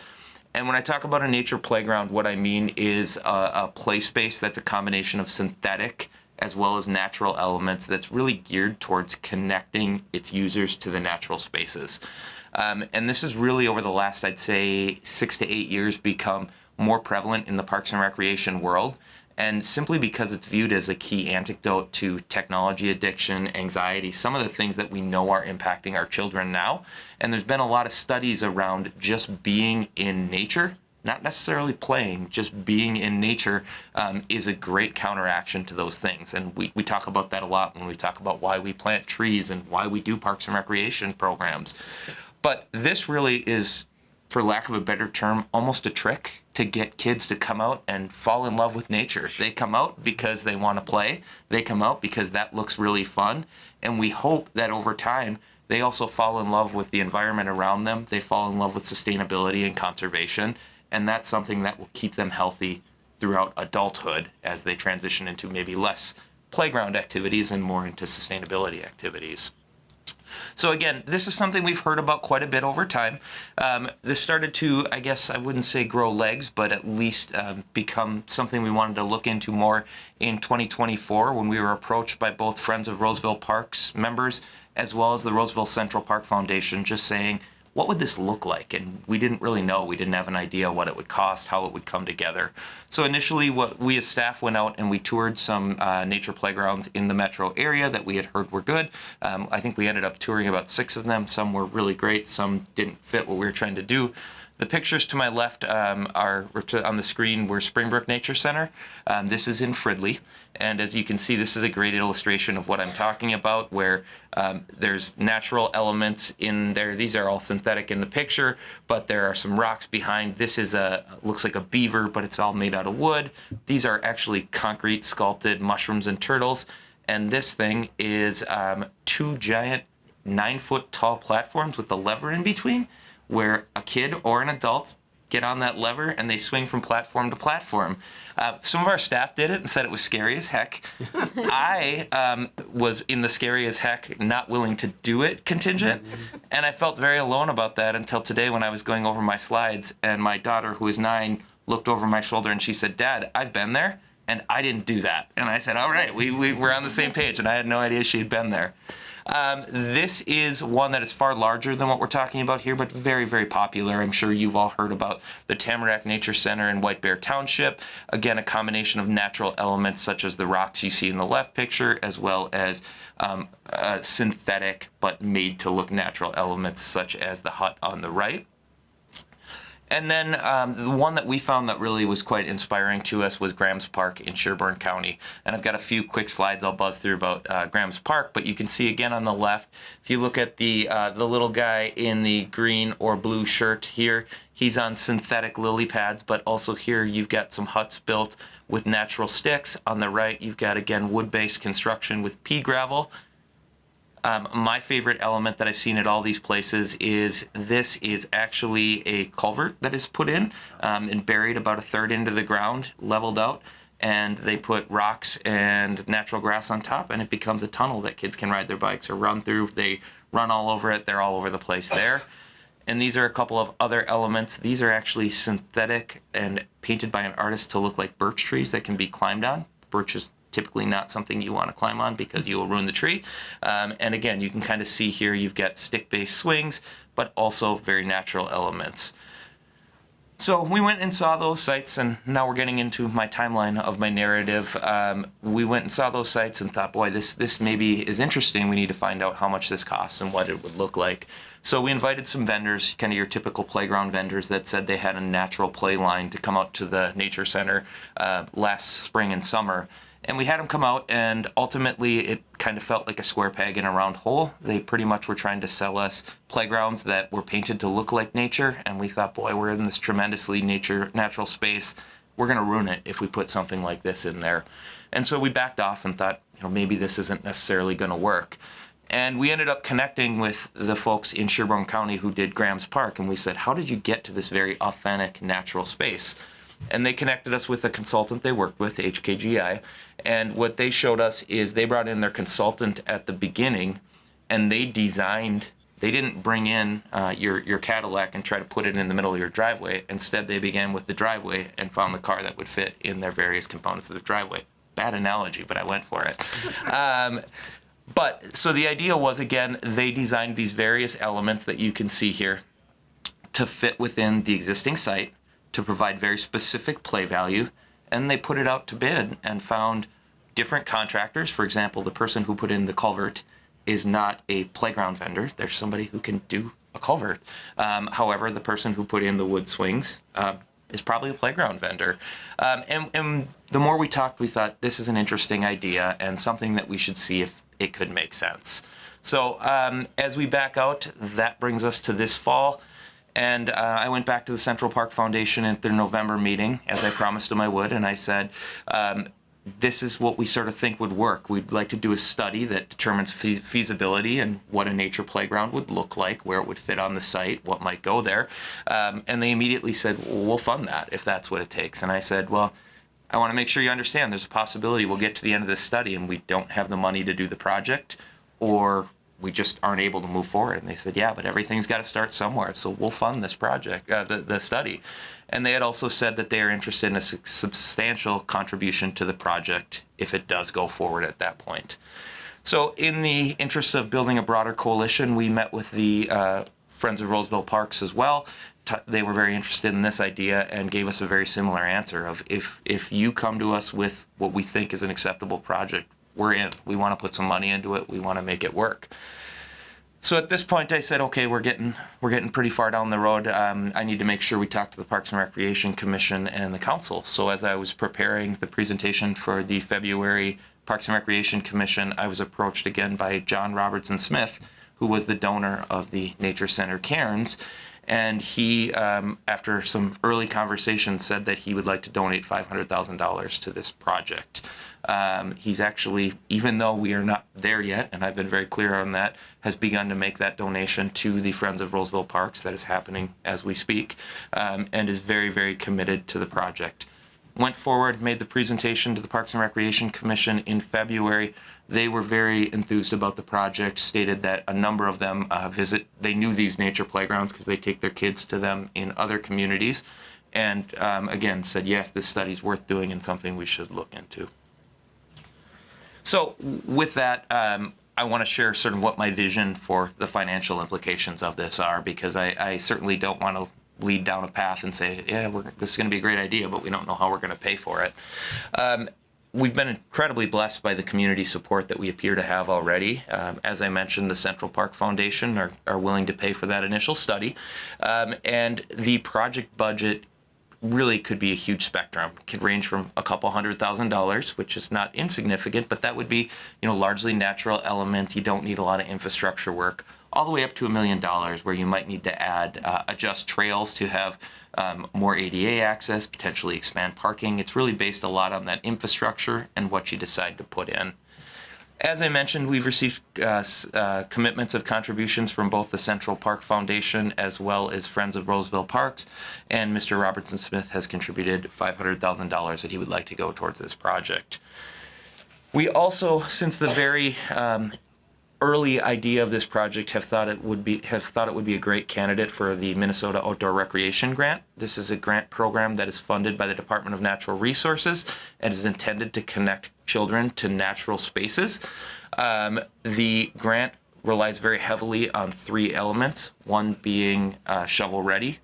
And when I talk about a nature playground, what I mean is a play space that's a combination of synthetic as well as natural elements that's really geared towards connecting its users to the natural spaces. And this has really, over the last, I'd say, 6 to 8 years, become more prevalent in the parks and recreation world. And simply because it's viewed as a key antidote to technology addiction, anxiety, some of the things that we know are impacting our children now. And there's been a lot of studies around just being in nature, not necessarily playing, just being in nature is a great counteraction to those things. And we talk about that a lot when we talk about why we plant trees and why we do parks and recreation programs. But this really is, for lack of a better term, almost a trick to get kids to come out and fall in love with nature. They come out because they want to play. They come out because that looks really fun. And we hope that over time, they also fall in love with the environment around them. They fall in love with sustainability and conservation. And that's something that will keep them healthy throughout adulthood as they transition into maybe less playground activities and more into sustainability activities. So again, this is something we've heard about quite a bit over time. This started to, I guess I wouldn't say grow legs, but at least become something we wanted to look into more in 2024 when we were approached by both Friends of Roseville Parks members as well as the Roseville Central Park Foundation, just saying, what would this look like? And we didn't really know. We didn't have an idea what it would cost, how it would come together. So initially, what we as staff went out and we toured some nature playgrounds in the metro area that we had heard were good. I think we ended up touring about 6 of them. Some were really great. Some didn't fit what we were trying to do. The pictures to my left are on the screen were Springbrook Nature Center. This is in Fridley. And as you can see, this is a great illustration of what I'm talking about, where there's natural elements in there. These are all synthetic in the picture, but there are some rocks behind. This is looks like a beaver, but it's all made out of wood. These are actually concrete sculpted mushrooms and turtles. And this thing is 2 giant 9-foot tall platforms with a lever in between, where a kid or an adult get on that lever, and they swing from platform to platform. Some of our staff did it and said it was scary as heck. I was in the scary as heck, not willing to do it contingent, and I felt very alone about that until today when I was going over my slides, and my daughter, who is 9, looked over my shoulder and she said, "Dad, I've been there, and I didn't do that." And I said, "All right, we're on the same page," and I had no idea she had been there. This is one that is far larger than what we're talking about here, but very, very popular. I'm sure you've all heard about the Tamarack Nature Center in White Bear Township. Again, a combination of natural elements such as the rocks you see in the left picture, as well as synthetic but made to look natural elements such as the hut on the right. And then the one that we found that really was quite inspiring to us was Graham's Park in Sherburne County. And I've got a few quick slides I'll buzz through about Graham's Park, but you can see again on the left, if you look at the little guy in the green or blue shirt here, he's on synthetic lily pads, but also here you've got some huts built with natural sticks. On the right, you've got, again, wood-based construction with pea gravel. My favorite element that I've seen at all these places is this is actually a culvert that is put in and buried about 1/3 into the ground, leveled out, and they put rocks and natural grass on top, and it becomes a tunnel that kids can ride their bikes or run through. They run all over it. They're all over the place there. And these are a couple of other elements. These are actually synthetic and painted by an artist to look like birch trees that can be climbed on. Birch is typically not something you want to climb on because you will ruin the tree. And again, you can kind of see here you've got stick-based swings, but also very natural elements. So we went and saw those sites, and now we're getting into my timeline of my narrative. We went and saw those sites and thought, boy, this maybe is interesting. We need to find out how much this costs and what it would look like. So we invited some vendors, kind of your typical playground vendors that said they had a natural play line to come out to the Nature Center last spring and summer. And we had them come out, and ultimately it kind of felt like a square peg in a round hole. They pretty much were trying to sell us playgrounds that were painted to look like nature, and we thought, boy, we're in this tremendously natural space. We're going to ruin it if we put something like this in there. And so we backed off and thought, maybe this isn't necessarily going to work. And we ended up connecting with the folks in Sherburne County who did Graham's Park, and we said, how did you get to this very authentic natural space? And they connected us with a consultant they worked with, HKGI. And what they showed us is they brought in their consultant at the beginning, and they didn't bring in your Cadillac and try to put it in the middle of your driveway. Instead, they began with the driveway and found the car that would fit in their various components of the driveway. Bad analogy, but I went for it. So the idea was, again, they designed these various elements that you can see here to fit within the existing site, to provide very specific play value, and they put it out to bid and found different contractors. For example, the person who put in the culvert is not a playground vendor. There's somebody who can do a culvert. However, the person who put in the wood swings is probably a playground vendor. And the more we talked, we thought this is an interesting idea and something that we should see if it could make sense. So as we back out, that brings us to this fall. And I went back to the Central Park Foundation at their November meeting, as I promised them I would, and I said, this is what we sort of think would work. We'd like to do a study that determines feasibility and what a nature playground would look like, where it would fit on the site, what might go there. And they immediately said, well, we'll fund that if that's what it takes. And I said, well, I want to make sure you understand there's a possibility we'll get to the end of this study and we don't have the money to do the project, or we just aren't able to move forward. And they said, yeah, but everything's got to start somewhere, so we'll fund this project, the study. And they had also said that they are interested in a substantial contribution to the project if it does go forward at that point. So in the interest of building a broader coalition, we met with the Friends of Roseville Parks as well. They were very interested in this idea and gave us a very similar answer of if you come to us with what we think is an acceptable project, we're in. We want to put some money into it. We want to make it work. So at this point, I said, okay, we're getting pretty far down the road. I need to make sure we talk to the Parks and Recreation Commission and the council. So as I was preparing the presentation for the February Parks and Recreation Commission, I was approached again by John Robertson Smith, who was the donor of the Nature Center Cairns. And he, after some early conversations, said that he would like to donate $500,000 to this project. He's actually, even though we are not there yet, and I've been very clear on that, has begun to make that donation to the Friends of Roseville Parks. That is happening as we speak, and is very, very committed to the project. Went forward, made the presentation to the Parks and Recreation Commission in February. They were very enthused about the project, stated that a number of them they knew these nature playgrounds because they take their kids to them in other communities. And again, said, yes, this study's worth doing and something we should look into. So with that, I want to share sort of what my vision for the financial implications of this are, because I certainly don't want to lead down a path and say, yeah, this is going to be a great idea, but we don't know how we're going to pay for it. We've been incredibly blessed by the community support that we appear to have already. As I mentioned, the Central Park Foundation are willing to pay for that initial study. And the project budget really could be a huge spectrum. It could range from a couple $100,000, which is not insignificant, but that would be, largely natural elements. You don't need a lot of infrastructure work, all the way up to $1 million, where you might need to adjust trails to have more ADA access, potentially expand parking. It's really based a lot on that infrastructure and what you decide to put in. As I mentioned, we've received commitments of contributions from both the Central Park Foundation as well as Friends of Roseville Parks, and Mr. Robertson Smith has contributed $500,000 that he would like to go towards this project. We also, since the very early idea of this project, have thought it would be a great candidate for the Minnesota Outdoor Recreation Grant. This is a grant program that is funded by the Department of Natural Resources and is intended to connect children to natural spaces. The grant relies very heavily on 3 elements: 1 being shovel ready,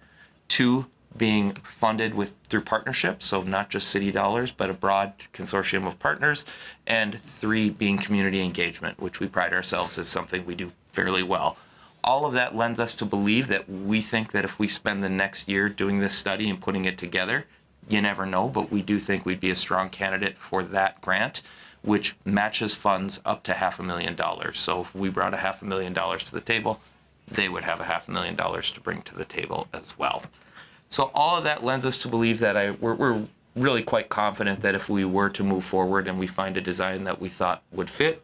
2 being funded through partnerships, so not just city dollars, but a broad consortium of partners, and 3 being community engagement, which we pride ourselves as something we do fairly well. All of that lends us to believe that we think that if we spend the next year doing this study and putting it together, you never know, but we do think we'd be a strong candidate for that grant, which matches funds up to $500,000. So if we brought $500,000 to the table, they would have $500,000 to bring to the table as well. So all of that lends us to believe that we're really quite confident that if we were to move forward and we find a design that we thought would fit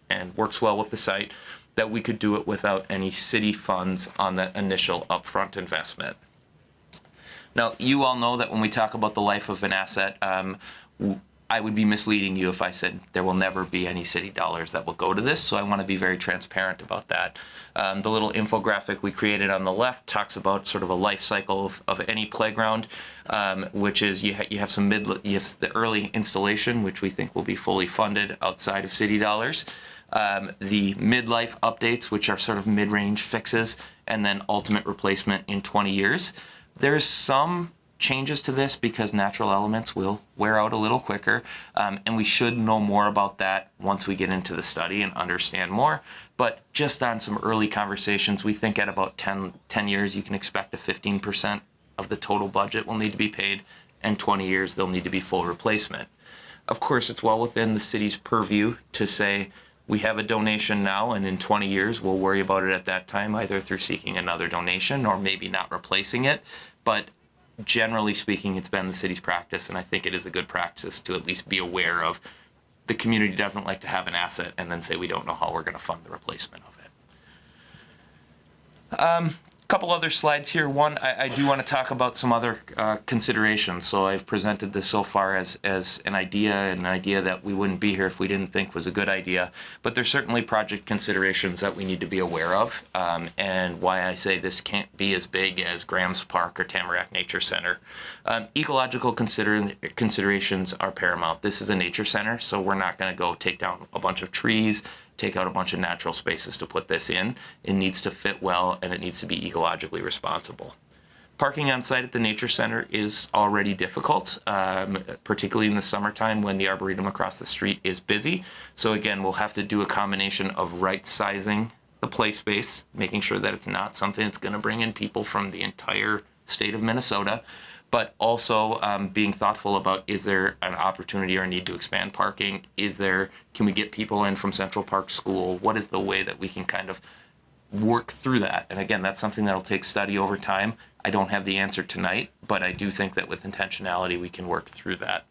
and works well with the site, that we could do it without any city funds on that initial upfront investment. Now, you all know that when we talk about the life of an asset, I would be misleading you if I said there will never be any city dollars that will go to this, so I want to be very transparent about that. The little infographic we created on the left talks about sort of a life cycle of any playground, which is you have the early installation, which we think will be fully funded outside of city dollars. The midlife updates, which are sort of mid-range fixes, and then ultimate replacement in 20 years. There's some changes to this because natural elements will wear out a little quicker, and we should know more about that once we get into the study and understand more. But just on some early conversations, we think at about 10 years you can expect a 15% of the total budget will need to be paid, and 20 years they'll need to be full replacement. Of course, it's well within the city's purview to say we have a donation now, and in 20 years we'll worry about it at that time, either through seeking another donation or maybe not replacing it. But generally speaking, it's been the city's practice, and I think it is a good practice to at least be aware of. The community doesn't like to have an asset and then say we don't know how we're going to fund the replacement of it. Couple other slides here. One, I do want to talk about some other considerations. So I've presented this so far as an idea that we wouldn't be here if we didn't think was a good idea. But there's certainly project considerations that we need to be aware of, and why I say this can't be as big as Graham's Park or Tamarack Nature Center. Ecological considerations are paramount. This is a nature center, so we're not going to go take down a bunch of trees, take out a bunch of natural spaces to put this in. It needs to fit well, and it needs to be ecologically responsible. Parking on site at the Nature Center is already difficult, particularly in the summertime when the Arboretum across the street is busy. So again, we'll have to do a combination of right-sizing the play space, making sure that it's not something that's going to bring in people from the entire state of Minnesota, but also being thoughtful about, is there an opportunity or a need to expand parking? Can we get people in from Central Park School? What is the way that we can kind of work through that. And again, that's something that'll take study over time. I don't have the answer tonight, but I do think that with intentionality, we can work through that.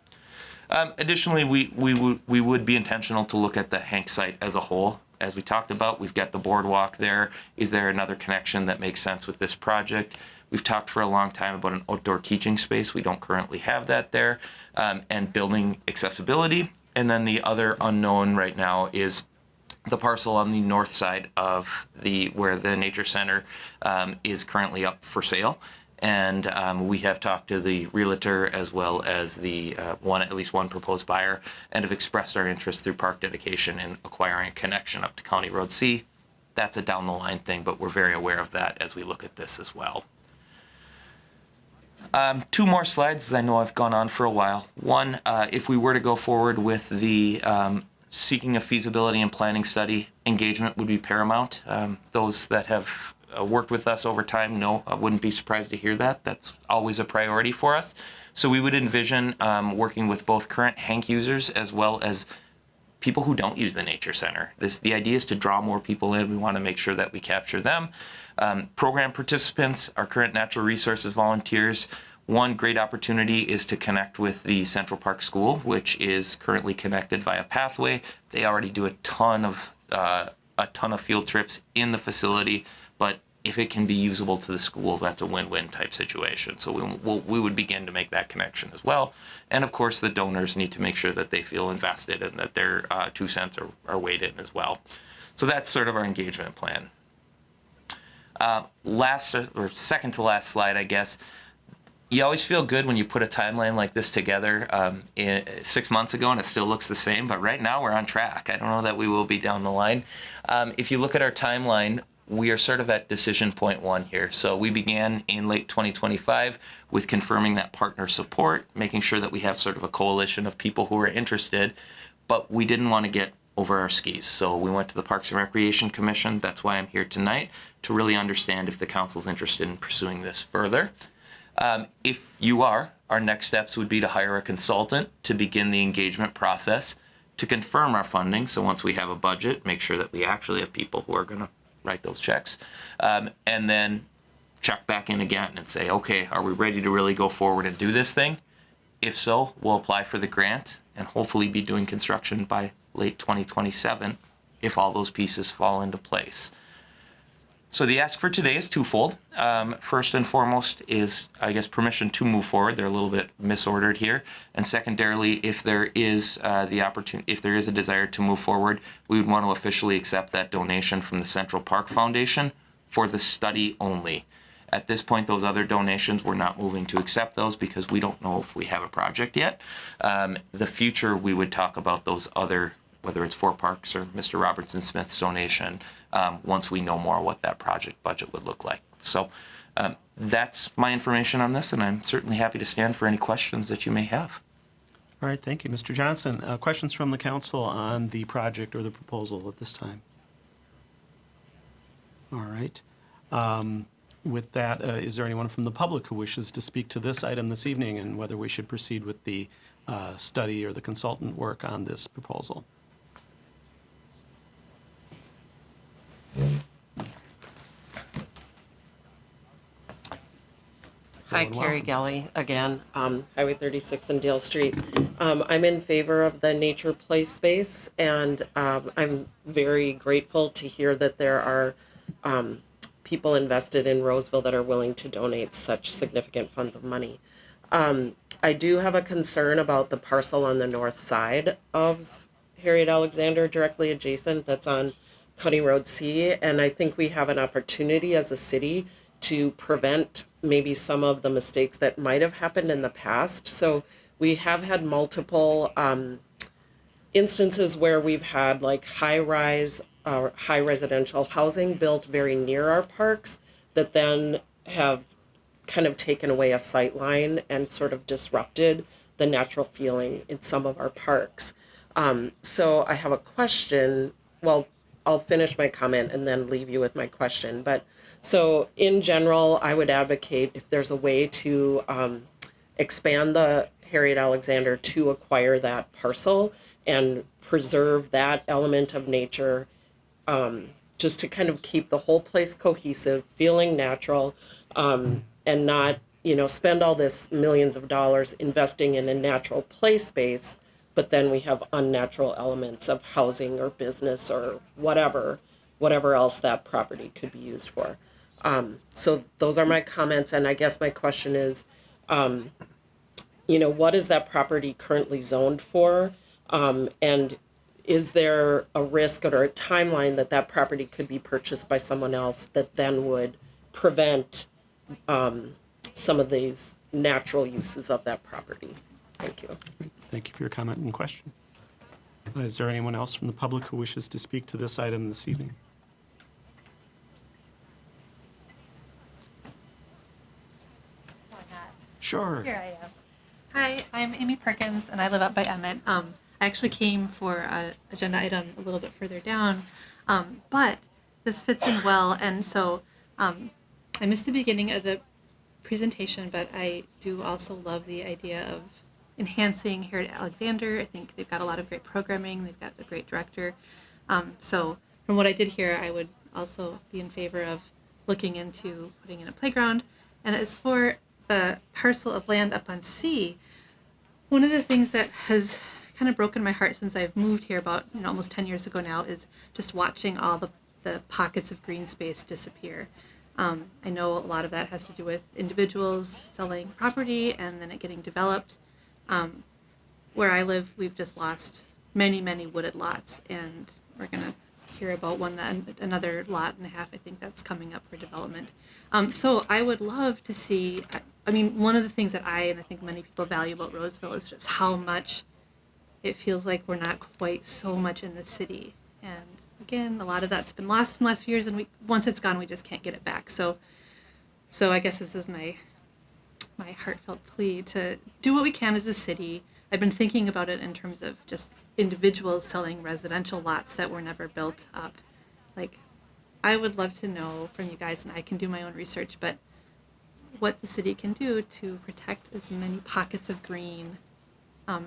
Additionally, we would be intentional to look at the Hank site as a whole. As we talked about, we've got the boardwalk there. Is there another connection that makes sense with this project? We've talked for a long time about an outdoor teaching space. We don't currently have that there. And building accessibility. And then the other unknown right now is the parcel on the north side of where the nature center is currently up for sale. And we have talked to the realtor as well as the at least one proposed buyer, and have expressed our interest through park dedication in acquiring a connection up to County Road C. That's a down the line thing, but we're very aware of that as we look at this as well. 2 more slides. I know I've gone on for a while. One, if we were to go forward with the seeking a feasibility and planning study, engagement would be paramount. Those that have worked with us over time know, I wouldn't be surprised to hear that. That's always a priority for us. So we would envision working with both current Hank users as well as people who don't use the nature center. The idea is to draw more people in. We want to make sure that we capture them. Program participants, our current natural resources volunteers. One great opportunity is to connect with the Central Park School, which is currently connected via Pathway. They already do a ton of field trips in the facility, but if it can be usable to the school, that's a win-win type situation. So we would begin to make that connection as well. And of course, the donors need to make sure that they feel invested and that their 2 cents are weighed in as well. So that's sort of our engagement plan. Second to last slide, I guess. You always feel good when you put a timeline like this together 6 months ago and it still looks the same, but right now we're on track. I don't know that we will be down the line. If you look at our timeline, we are sort of at decision point 1 here. So we began in late 2025 with confirming that partner support, making sure that we have sort of a coalition of people who are interested, but we didn't want to get over our skis. So we went to the Parks and Recreation Commission. That's why I'm here tonight, to really understand if the council's interested in pursuing this further. If you are, our next steps would be to hire a consultant to begin the engagement process, to confirm our funding. So once we have a budget, make sure that we actually have people who are going to write those checks, and then check back in again and say, okay, are we ready to really go forward and do this thing? If so, we'll apply for the grant and hopefully be doing construction by late 2027 if all those pieces fall into place. So the ask for today is twofold. First and foremost is, I guess, permission to move forward. They're a little bit misordered here. And secondarily, if there is if there is a desire to move forward, we would want to officially accept that donation from the Central Park Foundation for the study only. At this point, those other donations, we're not moving to accept those because we don't know if we have a project yet. The future, we would talk about those other, whether it's Four Parks or Mr. Robertson Smith's donation, once we know more what that project budget would look like. So that's my information on this, and I'm certainly happy to stand for any questions that you may have. All right, thank you. Mr. Johnson, questions from the council on the project or the proposal at this time? All right. With that, is there anyone from the public who wishes to speak to this item this evening and whether we should proceed with the study or the consultant work on this proposal? Hi, Carrie Gelly again, Highway 36 and Dale Street. I'm in favor of the nature play space, and I'm very grateful to hear that there are people invested in Roseville that are willing to donate such significant funds of money. I do have a concern about the parcel on the north side of Harriet Alexander, directly adjacent, that's on County Road C, and I think we have an opportunity as a city to prevent maybe some of the mistakes that might have happened in the past. So we have had multiple instances where we've had like high residential housing built very near our parks that then have kind of taken away a sight line and sort of disrupted the natural feeling in some of our parks. So I have a question. Well, I'll finish my comment and then leave you with my question. But so in general, I would advocate if there's a way to expand the Harriet Alexander to acquire that parcel and preserve that element of nature just to kind of keep the whole place cohesive, feeling natural, and not, spend all this millions of dollars investing in a natural play space, but then we have unnatural elements of housing or business or whatever else that property could be used for. So those are my comments, and I guess my question is, what is that property currently zoned for? And is there a risk or a timeline that that property could be purchased by someone else that then would prevent some of these natural uses of that property? Thank you. Thank you for your comment and question. Is there anyone else from the public who wishes to speak to this item this evening? Sure. Here I am. Hi, I'm Amy Perkins, and I live up by Emmett. I actually came for an agenda item a little bit further down, but this fits in well, and so I missed the beginning of the presentation, but I do also love the idea of enhancing here at Alexander. I think they've got a lot of great programming. They've got a great director. So from what I did here, I would also be in favor of looking into putting in a playground. And as for the parcel of land up on C, one of the things that has kind of broken my heart since I've moved here about almost 10 years ago now is just watching all the pockets of green space disappear. I know a lot of that has to do with individuals selling property and then it getting developed. Where I live, we've just lost many, many wooded lots, and we're going to hear about another lot and a half, I think, that's coming up for development. So I would love to see, one of the things that and I think many people value about Roseville is just how much it feels like we're not quite so much in the city. And again, a lot of that's been lost in the last few years, and once it's gone, we just can't get it back. So I guess this is my heartfelt plea to do what we can as a city. I've been thinking about it in terms of just individuals selling residential lots that were never built up. Like, I would love to know from you guys, and I can do my own research, but what the city can do to protect as many pockets of green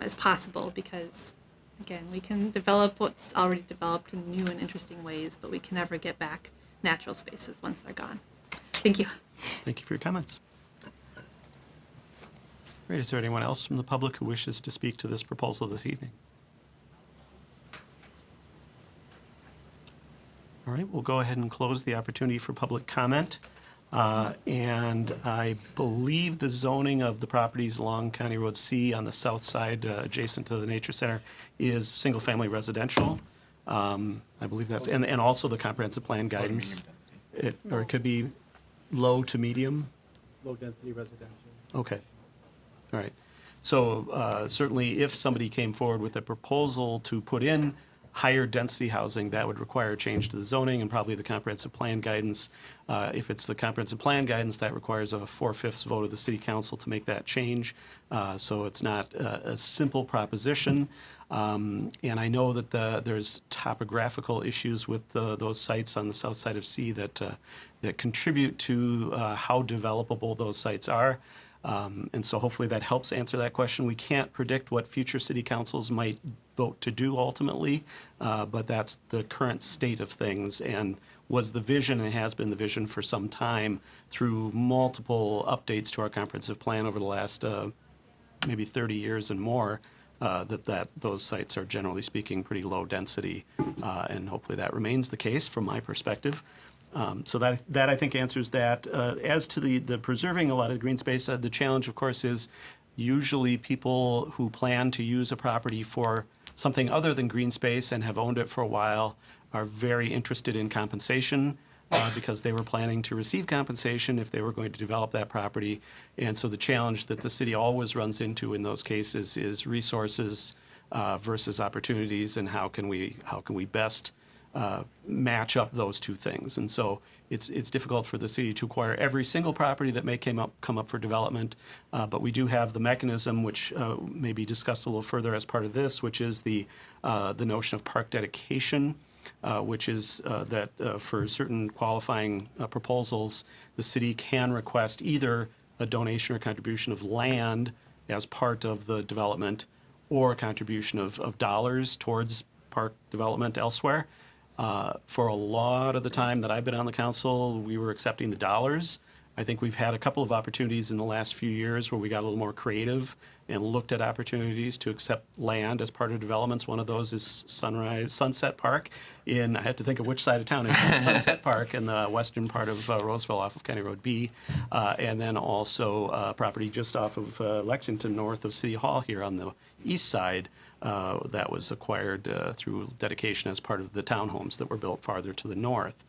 as possible, because again, we can develop what's already developed in new and interesting ways, but we can never get back natural spaces once they're gone. Thank you. Thank you for your comments. Great. Is there anyone else from the public who wishes to speak to this proposal this evening? All right, we'll go ahead and close the opportunity for public comment. And I believe the zoning of the properties along County Road C on the south side, adjacent to the Nature Center, is single-family residential. I believe that's, and also the comprehensive plan guidance. It could be low to medium. Low-density residential. Okay. All right. So certainly if somebody came forward with a proposal to put in higher density housing, that would require a change to the zoning and probably the comprehensive plan guidance. If it's the comprehensive plan guidance, that requires a 4/5 vote of the city council to make that change. So it's not a simple proposition. And I know that there's topographical issues with those sites on the south side of C that contribute to how developable those sites are. And so hopefully that helps answer that question. We can't predict what future city councils might vote to do ultimately, but that's the current state of things and was the vision and has been the vision for some time through multiple updates to our comprehensive plan over the last maybe 30 years and more, that those sites are generally speaking pretty low density, and hopefully that remains the case from my perspective. So that I think answers that. As to the preserving a lot of the green space, the challenge, of course, is usually people who plan to use a property for something other than green space and have owned it for a while are very interested in compensation because they were planning to receive compensation if they were going to develop that property. And so the challenge that the city always runs into in those cases is resources versus opportunities, and how can we best match up those two things. And so it's difficult for the city to acquire every single property that may come up for development, but we do have the mechanism, which may be discussed a little further as part of this, which is the notion of park dedication, which is that for certain qualifying proposals, the city can request either a donation or contribution of land as part of the development, or a contribution of dollars towards park development elsewhere. For a lot of the time that I've been on the council, we were accepting the dollars. I think we've had a couple of opportunities in the last few years where we got a little more creative and looked at opportunities to accept land as part of developments. One of those is Sunset Park I have to think of which side of town. It's Sunset Park in the western part of Roseville off of County Road B. And then also property just off of Lexington north of City Hall here on the east side. That was acquired through dedication as part of the townhomes that were built farther to the north.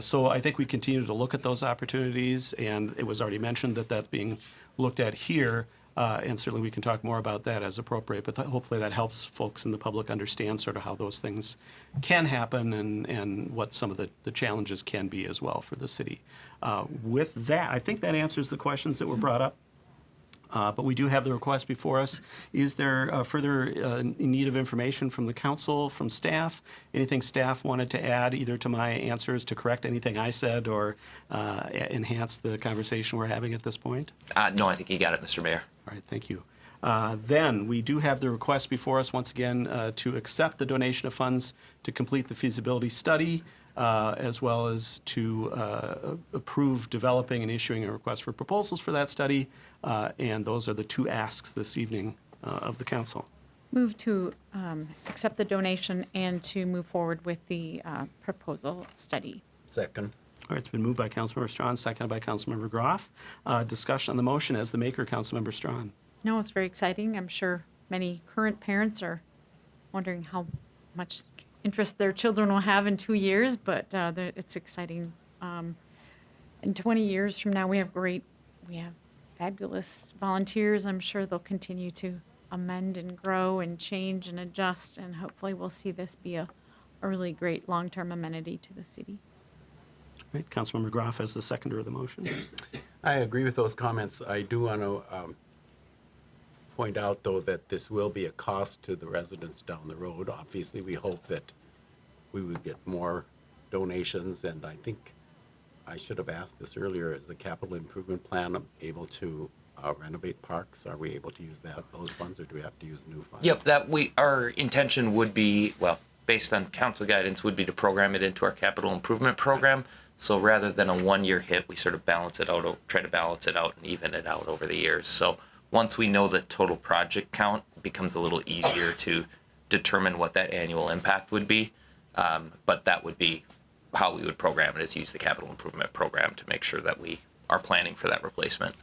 So I think we continue to look at those opportunities, and it was already mentioned that that's being looked at here, and certainly we can talk more about that as appropriate, but hopefully that helps folks in the public understand sort of how those things can happen and what some of the challenges can be as well for the city. With that, I think that answers the questions that were brought up. But we do have the request before us. Is there further need of information from the council, from staff? Anything staff wanted to add either to my answers to correct anything I said or enhance the conversation we're having at this point? No, I think you got it, Mr. Mayor. All right, thank you. Then we do have the request before us once again to accept the donation of funds to complete the feasibility study, as well as to approve developing and issuing a request for proposals for that study. And those are the two asks this evening of the council. Move to accept the donation and to move forward with the proposal study. Second. All right, it's been moved by Councilmember Strawn, seconded by Councilmember Groff. Discussion on the motion as the maker, Councilmember Strawn. No, it's very exciting. I'm sure many current parents are wondering how much interest their children will have in 2 years, but it's exciting. In 20 years from now, we have fabulous volunteers. I'm sure they'll continue to amend and grow and change and adjust, and hopefully we'll see this be a really great long-term amenity to the city. All right, Councilmember Groff as the seconder of the motion. I agree with those comments. I do want to point out, though, that this will be a cost to the residents down the road. Obviously, we hope that we would get more donations, and I think I should have asked this earlier. Is the capital improvement plan able to renovate parks? Are we able to use those funds, or do we have to use new funds? Yep, our intention would be, well, based on council guidance, would be to program it into our capital improvement program. So rather than a one-year hit, we sort of balance it out, try to balance it out and even it out over the years. So once we know the total project count, it becomes a little easier to determine what that annual impact would be. But that would be how we would program it, is use the capital improvement program to make sure that we are planning for that replacement.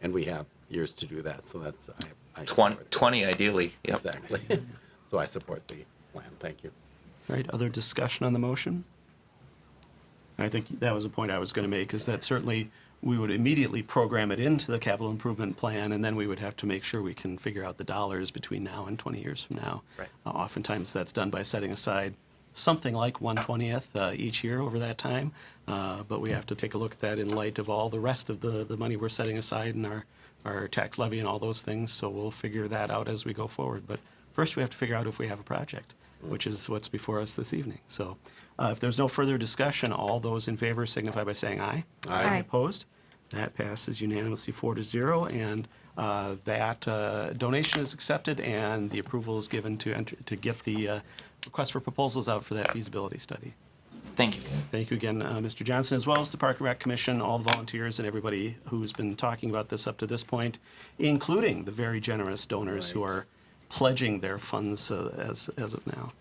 And we have years to do that, so that's, I 20 ideally, yep. Exactly. So I support the plan. Thank you. All right, other discussion on the motion? I think that was a point I was going to make, is that certainly we would immediately program it into the capital improvement plan, and then we would have to make sure we can figure out the dollars between now and 20 years from now. Right. Oftentimes that's done by setting aside something like 1/20th each year over that time, but we have to take a look at that in light of all the rest of the money we're setting aside and our tax levy and all those things, so we'll figure that out as we go forward. But first we have to figure out if we have a project, which is what's before us this evening. So if there's no further discussion, all those in favor signify by saying aye. Aye. Aye. Opposed? That passes unanimously 4-0, and that donation is accepted, and the approval is given to get the request for proposals out for that feasibility study. Thank you. Thank you again, Mr. Johnson, as well as the Park and Rec Commission, all the volunteers, and everybody who's been talking about this up to this point, including the very generous donors who are pledging their funds as of now.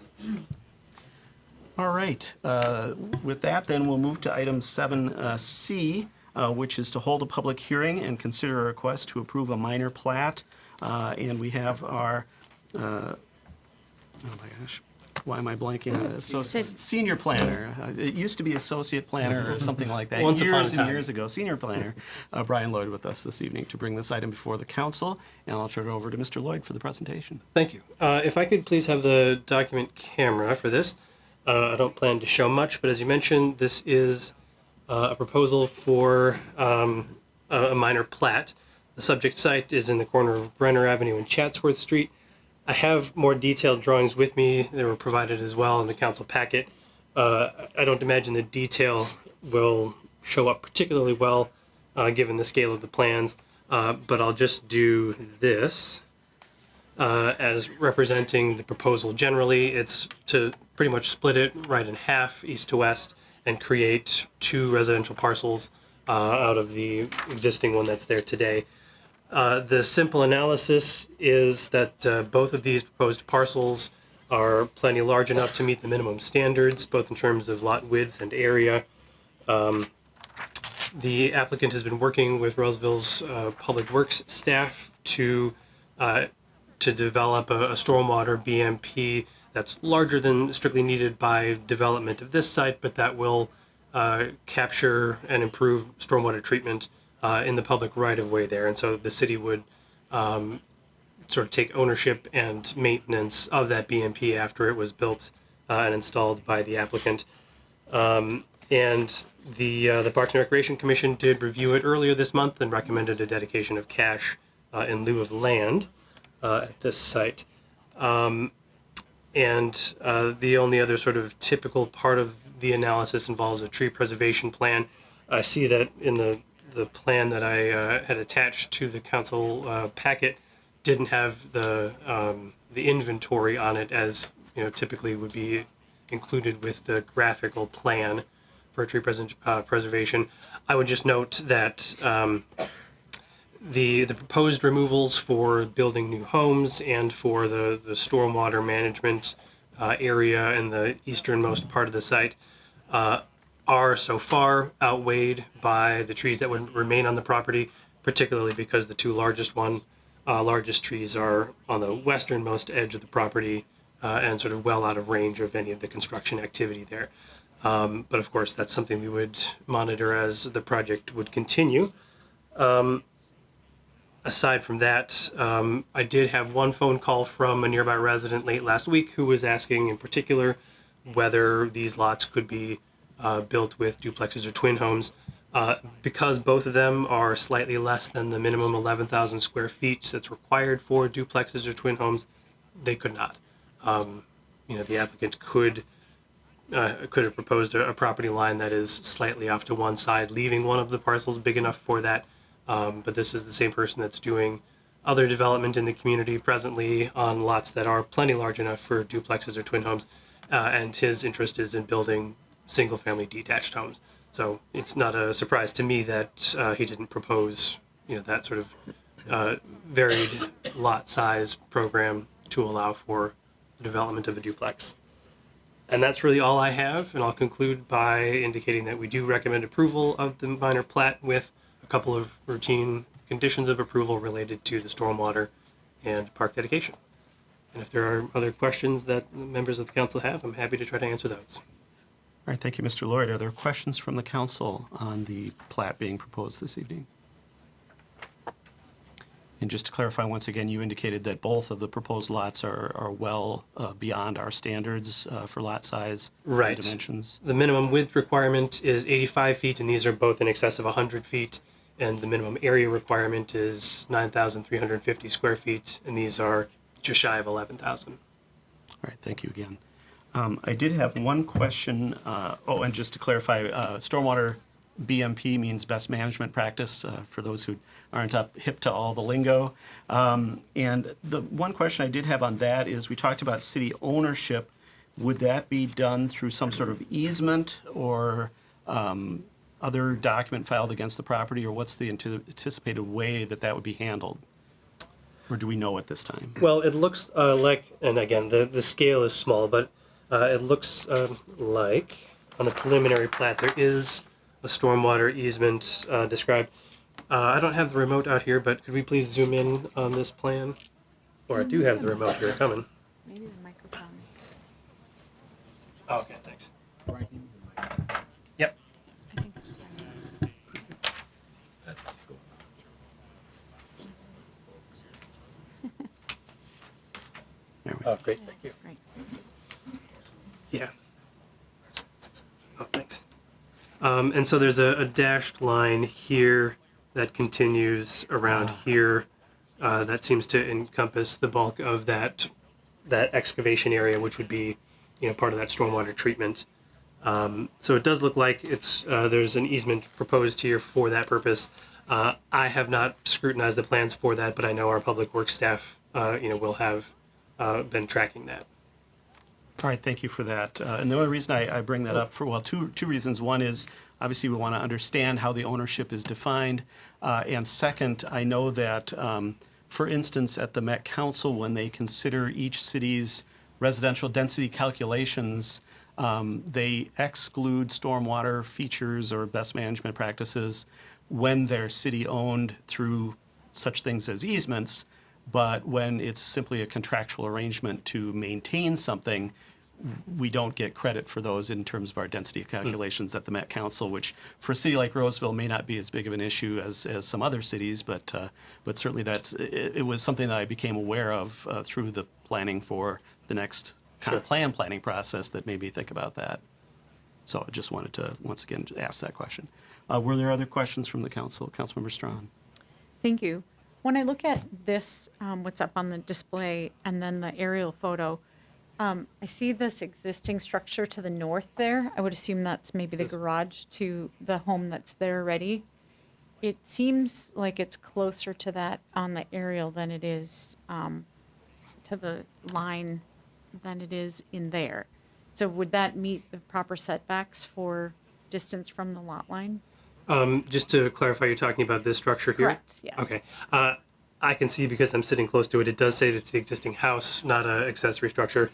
All right. With that, then, we'll move to item 7C, which is to hold a public hearing and consider a request to approve a minor plat. And we have our, oh my gosh, why am I blanking? Senior planner. It used to be associate planner or something like that. Once upon a years and time. years ago. Senior planner, Brian Lloyd, with us this evening to bring this item before the council. And I'll turn it over to Mr. Lloyd for the presentation. Thank you. If I could please have the document camera for this. I don't plan to show much, but as you mentioned, this is a proposal for a minor plat. The subject site is in the corner of Brenner Avenue and Chatsworth Street. I have more detailed drawings with me. They were provided as well in the council packet. I don't imagine the detail will show up particularly well given the scale of the plans, but I'll just do this. as representing the proposal generally. It's to pretty much split it right in half, east to west, and create 2 residential parcels out of the existing one that's there today. The simple analysis is that both of these proposed parcels are plenty large enough to meet the minimum standards, both in terms of lot width and area. The applicant has been working with Roseville's Public Works staff to develop a stormwater BMP that's larger than strictly needed by development of this site, but that will capture and improve stormwater treatment in the public right-of-way there. And so the city would sort of take ownership and maintenance of that BMP after it was built and installed by the applicant. And the Parks and Recreation Commission did review it earlier this month and recommended a dedication of cash in lieu of land at this site. And the only other sort of typical part of the analysis involves a tree preservation plan. I see that in the plan that I had attached to the council packet didn't have the inventory on it as typically would be included with the graphical plan for tree preservation. I would just note that the proposed removals for building new homes and for the stormwater management area in the easternmost part of the site are so far outweighed by the trees that would remain on the property, particularly because the 2 largest trees are on the westernmost edge of the property and sort of well out of range of any of the construction activity there. But of course, that's something we would monitor as the project would continue. Aside from that, I did have one phone call from a nearby resident late last week who was asking in particular whether these lots could be built with duplexes or twin homes. Because both of them are slightly less than the minimum 11,000 square feet that's required for duplexes or twin homes, they could not. The applicant could have proposed a property line that is slightly off to one side, leaving one of the parcels big enough for that. But this is the same person that's doing other development in the community presently on lots that are plenty large enough for duplexes or twin homes. And his interest is in building single-family detached homes. So it's not a surprise to me that he didn't propose, that sort of varied lot size program to allow for the development of a duplex. And that's really all I have, and I'll conclude by indicating that we do recommend approval of the minor plat with a couple of routine conditions of approval related to the stormwater and park dedication. And if there are other questions that members of the council have, I'm happy to try to answer those. All right, thank you, Mr. Lloyd. Are there questions from the council on the plat being proposed this evening? And just to clarify, once again, you indicated that both of the proposed lots are well beyond our standards for lot size Right. and dimensions. The minimum width requirement is 85 feet, and these are both in excess of 100 feet. And the minimum area requirement is 9,350 square feet, and these are just shy of 11,000. All right, thank you again. I did have one question. And just to clarify, stormwater BMP means best management practice for those who aren't hip to all the lingo. And the one question I did have on that is we talked about city ownership. Would that be done through some sort of easement or other document filed against the property, or what's the anticipated way that would be handled? Or do we know at this time? Well, it looks like, and again, the scale is small, but it looks like on the preliminary plat there is a stormwater easement described. I don't have the remote out here, but could we please zoom in on this plan? Or I do have the remote here coming. Maybe the microphone. Oh, okay, thanks. Yep. There we Oh, great, thank you. Right. Yeah. Oh, thanks. And so there's a dashed line here that continues around here that seems to encompass the bulk of that excavation area, which would be, part of that stormwater treatment. So it does look like there's an easement proposed here for that purpose. I have not scrutinized the plans for that, but I know our public works staff we'll have been tracking that. All right, thank you for that. And the only reason I bring that up for, well, two reasons. One is obviously we want to understand how the ownership is defined. And second, I know that, for instance, at the Met Council, when they consider each city's residential density calculations, they exclude stormwater features or best management practices when they're city-owned through such things as easements. But when it's simply a contractual arrangement to maintain something, we don't get credit for those in terms of our density calculations at the Met Council, which for a city like Roseville may not be as big of an issue as some other cities, but certainly it was something that I became aware of through the planning for the next kind of planning process that made me think about that. So I just wanted to once again ask that question. Were there other questions from the council? Councilmember Strawn. Thank you. When I look at this, what's up on the display, and then the aerial photo, I see this existing structure to the north there. I would assume that's maybe the garage to the home that's there already. It seems like it's closer to that on the aerial than it is to the line than it is in there. So would that meet the proper setbacks for distance from the lot line? Just to clarify, you're talking about this structure here? Correct, yes. Okay. I can see because I'm sitting close to it, it does say that it's the existing house, not an accessory structure.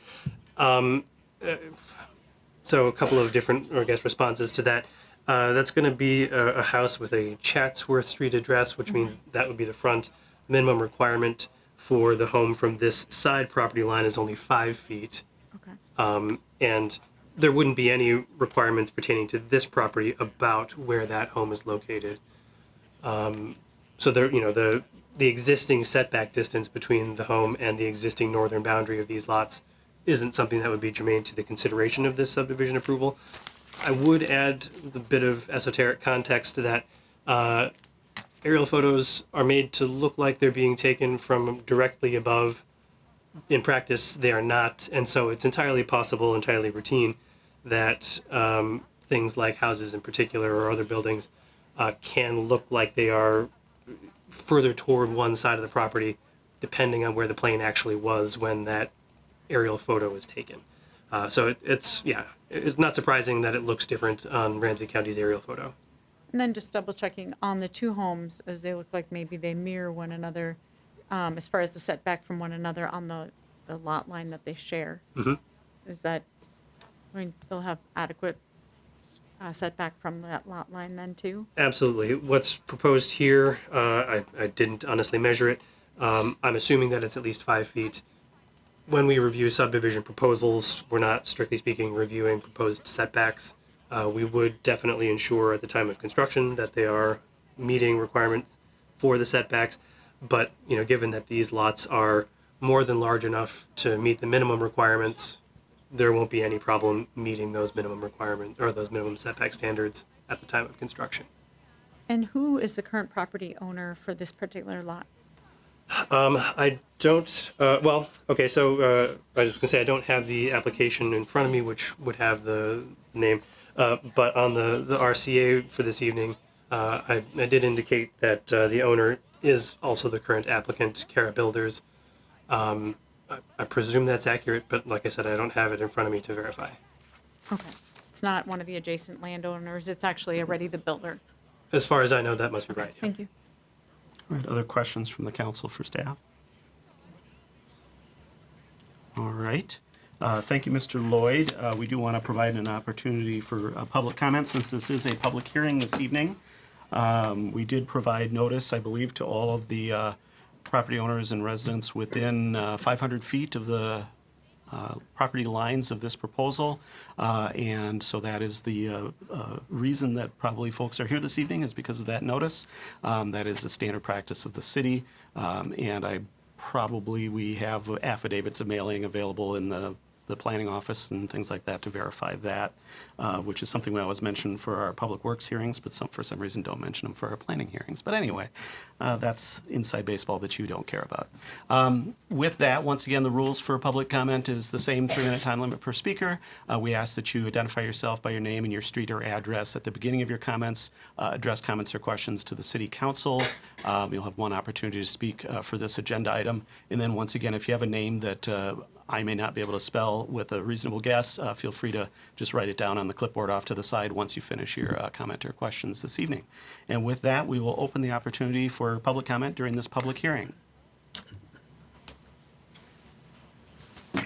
So a couple of different, or I guess, responses to that. That's going to be a house with a Chatsworth Street address, which means that would be the front. Minimum requirement for the home from this side property line is only 5 feet. Okay. And there wouldn't be any requirements pertaining to this property about where that home is located. So there, the existing setback distance between the home and the existing northern boundary of these lots isn't something that would be germane to the consideration of this subdivision approval. I would add a bit of esoteric context to that. Aerial photos are made to look like they're being taken from directly above. In practice, they are not, and so it's entirely possible, entirely routine, that things like houses in particular or other buildings can look like they are further toward one side of the property, depending on where the plane actually was when that aerial photo was taken. So it's not surprising that it looks different on Ramsey County's aerial photo. And then just double checking on the two homes, as they look like maybe they mirror one another, as far as the setback from one another on the lot line that they share. Mm-hmm. Is that, they'll have adequate setback from that lot line then too? Absolutely. What's proposed here, I didn't honestly measure it. I'm assuming that it's at least 5 feet. When we review subdivision proposals, we're not, strictly speaking, reviewing proposed setbacks. We would definitely ensure at the time of construction that they are meeting requirements for the setbacks. But, given that these lots are more than large enough to meet the minimum requirements, there won't be any problem meeting those minimum requirements or those minimum setback standards at the time of construction. And who is the current property owner for this particular lot? I don't, so I was going to say I don't have the application in front of me, which would have the name. But on the RCA for this evening, I did indicate that the owner is also the current applicant, Cara Builders. I presume that's accurate, but like I said, I don't have it in front of me to verify. Okay. It's not one of the adjacent landowners, it's actually already the builder. As far as I know, that must be right. Thank you. All right, other questions from the council for staff? All right. Thank you, Mr. Lloyd. We do want to provide an opportunity for public comment since this is a public hearing this evening. We did provide notice, I believe, to all of the property owners and residents within 500 feet of the property lines of this proposal. And so that is the reason that probably folks are here this evening is because of that notice. That is a standard practice of the city. And we have affidavits of mailing available in the the planning office and things like that to verify that, which is something we always mention for our public works hearings, but for some reason don't mention them for our planning hearings. But anyway, that's inside baseball that you don't care about. With that, once again, the rules for public comment is the same 3-minute time limit per speaker. We ask that you identify yourself by your name and your street or address at the beginning of your comments, address comments or questions to the city council. You'll have one opportunity to speak for this agenda item. And then once again, if you have a name that I may not be able to spell with a reasonable guess, feel free to just write it down on the clipboard off to the side once you finish your comment or questions this evening. And with that, we will open the opportunity for public comment during this public hearing.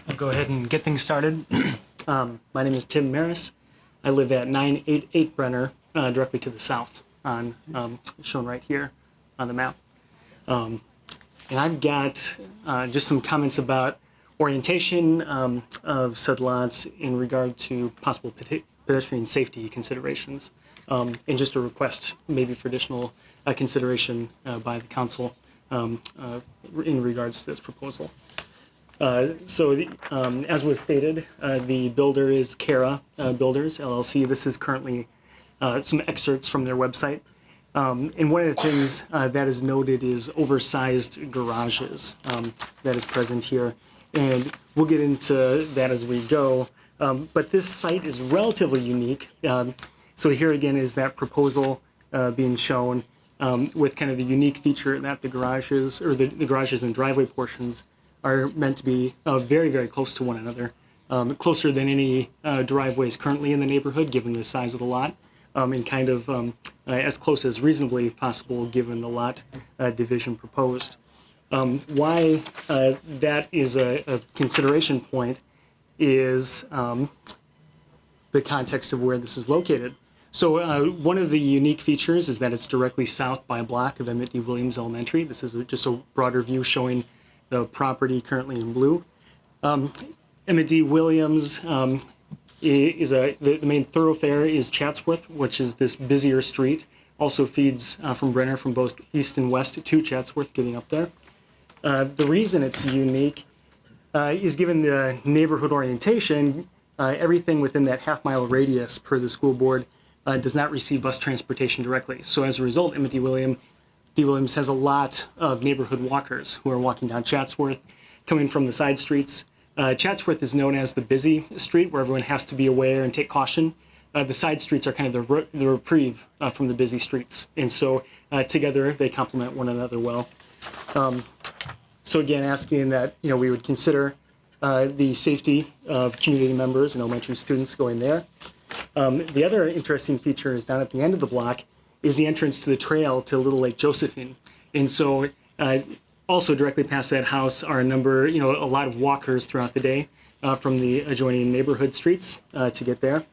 I'll go ahead and get things started. My name is Tim Maris. I live at 988 Brenner, directly to the south, on shown right here on the map. And I've got just some comments about orientation of said lots in regard to possible pedestrian safety considerations, and just a request maybe for additional consideration by the council in regards to this proposal. As was stated, the builder is Cara Builders, LLC. This is currently some excerpts from their website. And one of the things that is noted is oversized garages that is present here. And we'll get into that as we go. But this site is relatively unique. So here again is that proposal being shown with kind of the unique feature that the garages, or the garages and driveway portions, are meant to be very, very close to one another, closer than any driveways currently in the neighborhood, given the size of the lot, and kind of as close as reasonably possible given the lot division proposed. Why that is a consideration point is the context of where this is located. So one of the unique features is that it's directly south by a block of Emmett D. Williams Elementary. This is just a broader view showing the property currently in blue. Emmett D. Williams is the main thoroughfare is Chatsworth, which is this busier street. Also feeds from Brenner from both east and west to Chatsworth, getting up there. The reason it's unique is given the neighborhood orientation, everything within that half-mile radius per the school board does not receive bus transportation directly. So as a result, Emmett D. Williams has a lot of neighborhood walkers who are walking down Chatsworth, coming from the side streets. Chatsworth is known as the busy street, where everyone has to be aware and take caution. The side streets are kind of the reprieve from the busy streets. And so together they complement one another well. So again, asking that we would consider the safety of community members and elementary students going there. The other interesting feature is down at the end of the block is the entrance to the trail to Little Lake Josephine. And so also directly past that house are a lot of walkers throughout the day from the adjoining neighborhood streets to get there.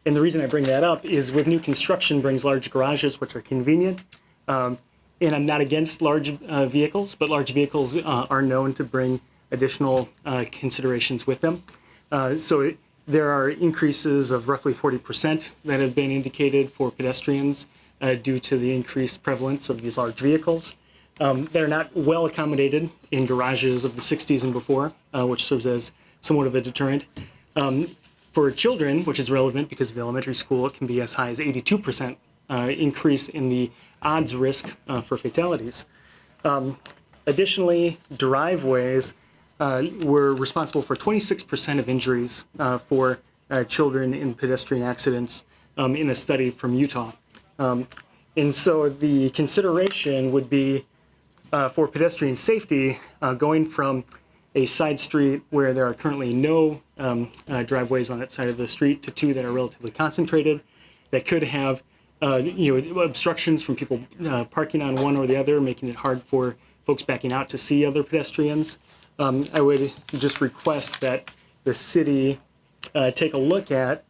And the reason I bring that up is with new construction brings large garages, which are convenient. And I'm not against large vehicles, but large vehicles are known to bring additional considerations with them. There are increases of roughly 40% that have been indicated for pedestrians due to the increased prevalence of these large vehicles. They're not well accommodated in garages of the 60s and before, which serves as somewhat of a deterrent. For children, which is relevant because of elementary school, it can be as high as 82% increase in the odds risk for fatalities. Additionally, driveways were responsible for 26% of injuries for children in pedestrian accidents in a study from Utah. And so the consideration would be for pedestrian safety going from a side street where there are currently no driveways on that side of the street to two that are relatively concentrated that could have obstructions from people parking on one or the other, making it hard for folks backing out to see other pedestrians. I would just request that the city take a look at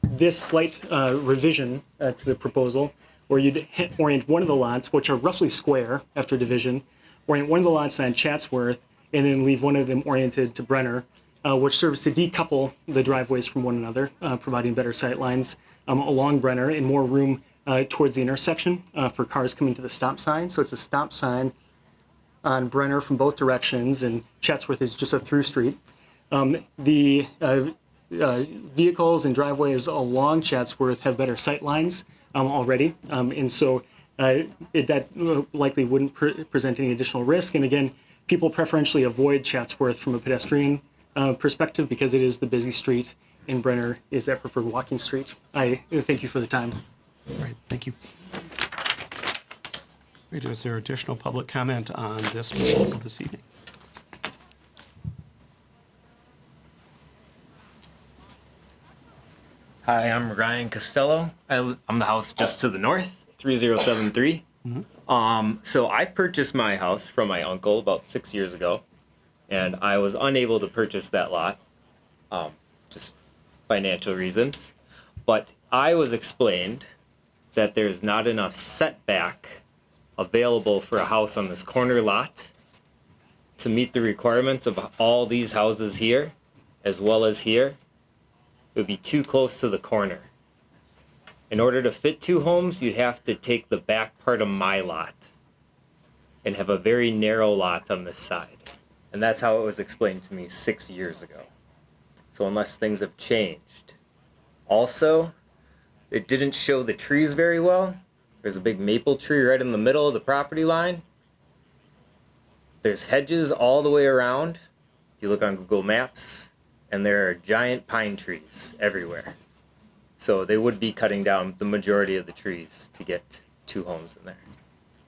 this slight revision to the proposal, where you'd orient one of the lots, which are roughly square after division, orient one of the lots on Chatsworth, and then leave one of them oriented to Brenner, which serves to decouple the driveways from one another, providing better sight lines along Brenner and more room towards the intersection for cars coming to the stop sign. So it's a stop sign on Brenner from both directions, and Chatsworth is just a through street. The vehicles and driveways along Chatsworth have better sight lines already, and so that likely wouldn't present any additional risk. And again, people preferentially avoid Chatsworth from a pedestrian perspective because it is the busy street, and Brenner is that preferred walking street. I thank you for the time. All right, thank you. Great. Is there additional public comment on this proposal this evening? Hi, I'm Ryan Costello. I'm the house just to the north, 3073. So I purchased my house from my uncle about 6 years ago, and I was unable to purchase that lot, just financial reasons. But I was explained that there's not enough setback available for a house on this corner lot to meet the requirements of all these houses here, as well as here. It would be too close to the corner. In order to fit two homes, you'd have to take the back part of my lot and have a very narrow lot on this side. And that's how it was explained to me 6 years ago. So unless things have changed. Also, it didn't show the trees very well. There's a big maple tree right in the middle of the property line. There's hedges all the way around. If you look on Google Maps, and there are giant pine trees everywhere. So they would be cutting down the majority of the trees to get two homes in there.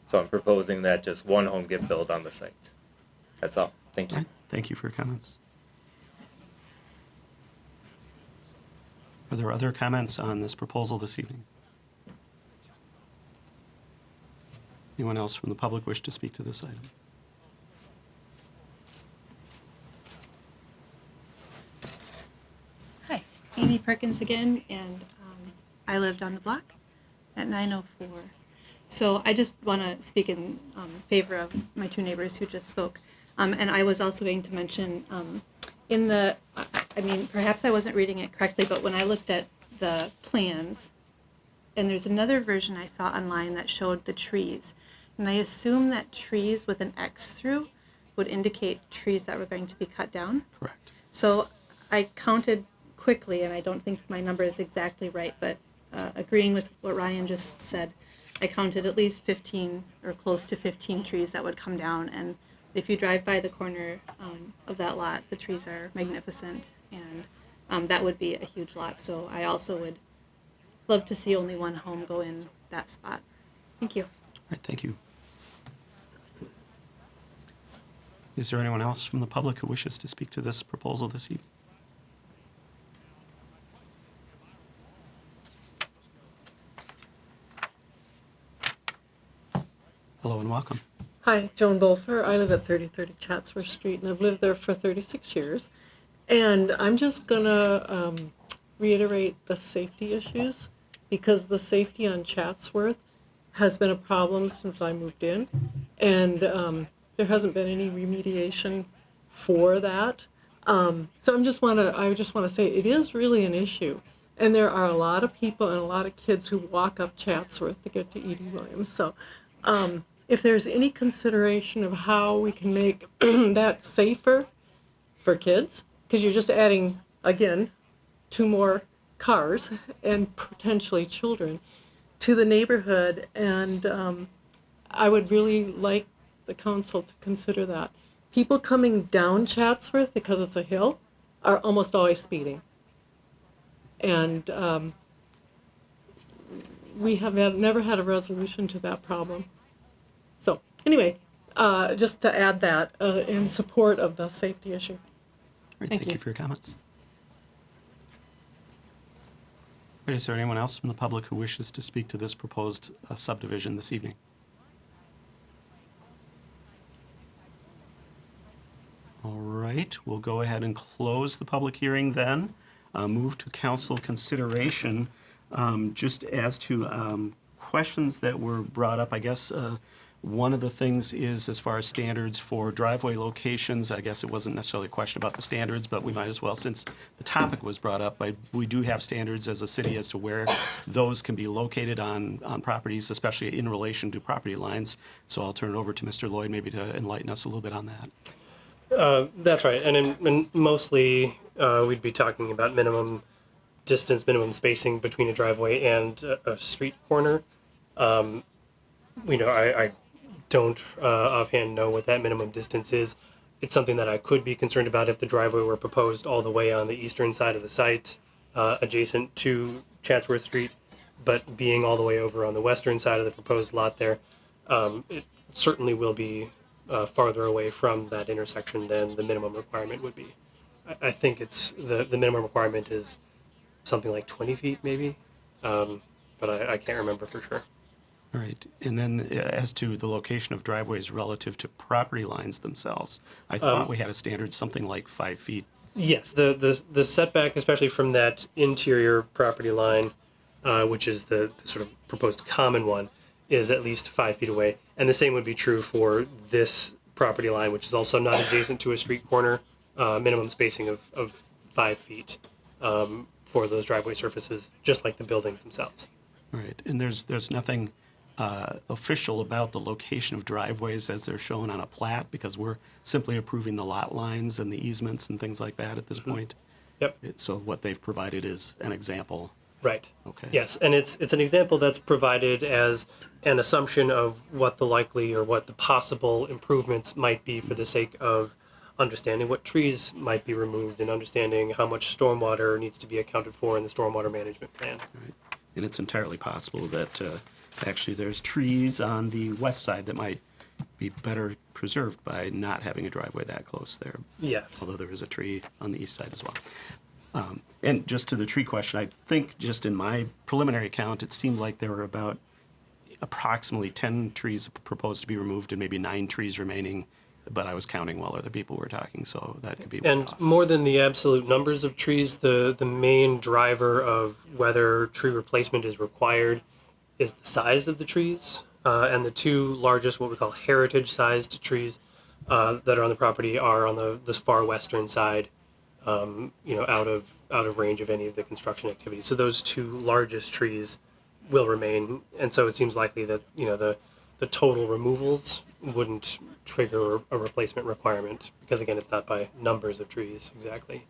So I'm proposing that just one home get built on the site. That's all. Thank you. All right, thank you for your comments. Are there other comments on this proposal this evening? Anyone else from the public wish to speak to this item? Hi, Amy Perkins again, and I lived on the block at 904. So I just want to speak in favor of my two neighbors who just spoke. And I was also going to mention in the, I mean, perhaps I wasn't reading it correctly, but when I looked at the plans, and there's another version I saw online that showed the trees. And I assume that trees with an X through would indicate trees that were going to be cut down. Correct. So I counted quickly, and I don't think my number is exactly right, but agreeing with what Ryan just said, I counted at least 15 or close to 15 trees that would come down. And if you drive by the corner of that lot, the trees are magnificent, and that would be a huge lot. So I also would love to see only one home go in that spot. Thank you. All right, thank you. Is there anyone else from the public who wishes to speak to this proposal this evening? Hello and welcome. Hi, Joan Bolfer. I live at 3030 Chatsworth Street, and I've lived there for 36 years. And I'm just going to reiterate the safety issues, because the safety on Chatsworth has been a problem since I moved in. And there hasn't been any remediation for that. So I just want to say it is really an issue. And there are a lot of people and a lot of kids who walk up Chatsworth to get to Edie Williams. So if there's any consideration of how we can make that safer for kids, because you're just adding, again, 2 more cars and potentially children to the neighborhood, and I would really like the council to consider that. People coming down Chatsworth, because it's a hill, are almost always speeding. And we have never had a resolution to that problem. So anyway, just to add that in support of the safety issue. All right, Thank thank you you for your comments. All right, is there anyone else from the public who wishes to speak to this proposed subdivision this evening? All right, we'll go ahead and close the public hearing then. Move to council consideration. Just as to questions that were brought up, I guess one of the things is as far as standards for driveway locations. I guess it wasn't necessarily a question about the standards, but we might as well, since the topic was brought up. We do have standards as a city as to where those can be located on properties, especially in relation to property lines. So I'll turn it over to Mr. Lloyd maybe to enlighten us a little bit on that. That's right, and mostly we'd be talking about minimum distance, minimum spacing between a driveway and a street corner. I don't offhand know what that minimum distance is. It's something that I could be concerned about if the driveway were proposed all the way on the eastern side of the site, adjacent to Chatsworth Street, but being all the way over on the western side of the proposed lot there, it certainly will be farther away from that intersection than the minimum requirement would be. I think it's the minimum requirement is something like 20 feet maybe, but I can't remember for sure. All right. And then as to the location of driveways relative to property lines themselves, I thought we had a standard something like 5 feet. Yes, the setback, especially from that interior property line, which is the sort of proposed common one, is at least 5 feet away. And the same would be true for this property line, which is also not adjacent to a street corner, minimum spacing of 5 feet for those driveway surfaces, just like the buildings themselves. All right. And there's nothing official about the location of driveways as they're shown on a plat, because we're simply approving the lot lines and the easements and things like that at this point. Yep. So what they've provided is an example. Right. Okay. Yes, and it's an example that's provided as an assumption of what the likely or what the possible improvements might be for the sake of understanding what trees might be removed and understanding how much stormwater needs to be accounted for in the stormwater management plan. Right. And it's entirely possible that actually there's trees on the west side that might be better preserved by not having a driveway that close there. Yes. Although there is a tree on the east side as well. And just to the tree question, I think just in my preliminary count, it seemed like there were about approximately 10 trees proposed to be removed and maybe 9 trees remaining, but I was counting while other people were talking, so that could be way And off. more than the absolute numbers of trees, the main driver of whether tree replacement is required is the size of the trees. And the two largest, what we call heritage-sized trees that are on the property are on the far western side, out of range of any of the construction activities. So those two largest trees will remain, and so it seems likely that the total removals wouldn't trigger a replacement requirement, because again, it's not by numbers of trees exactly.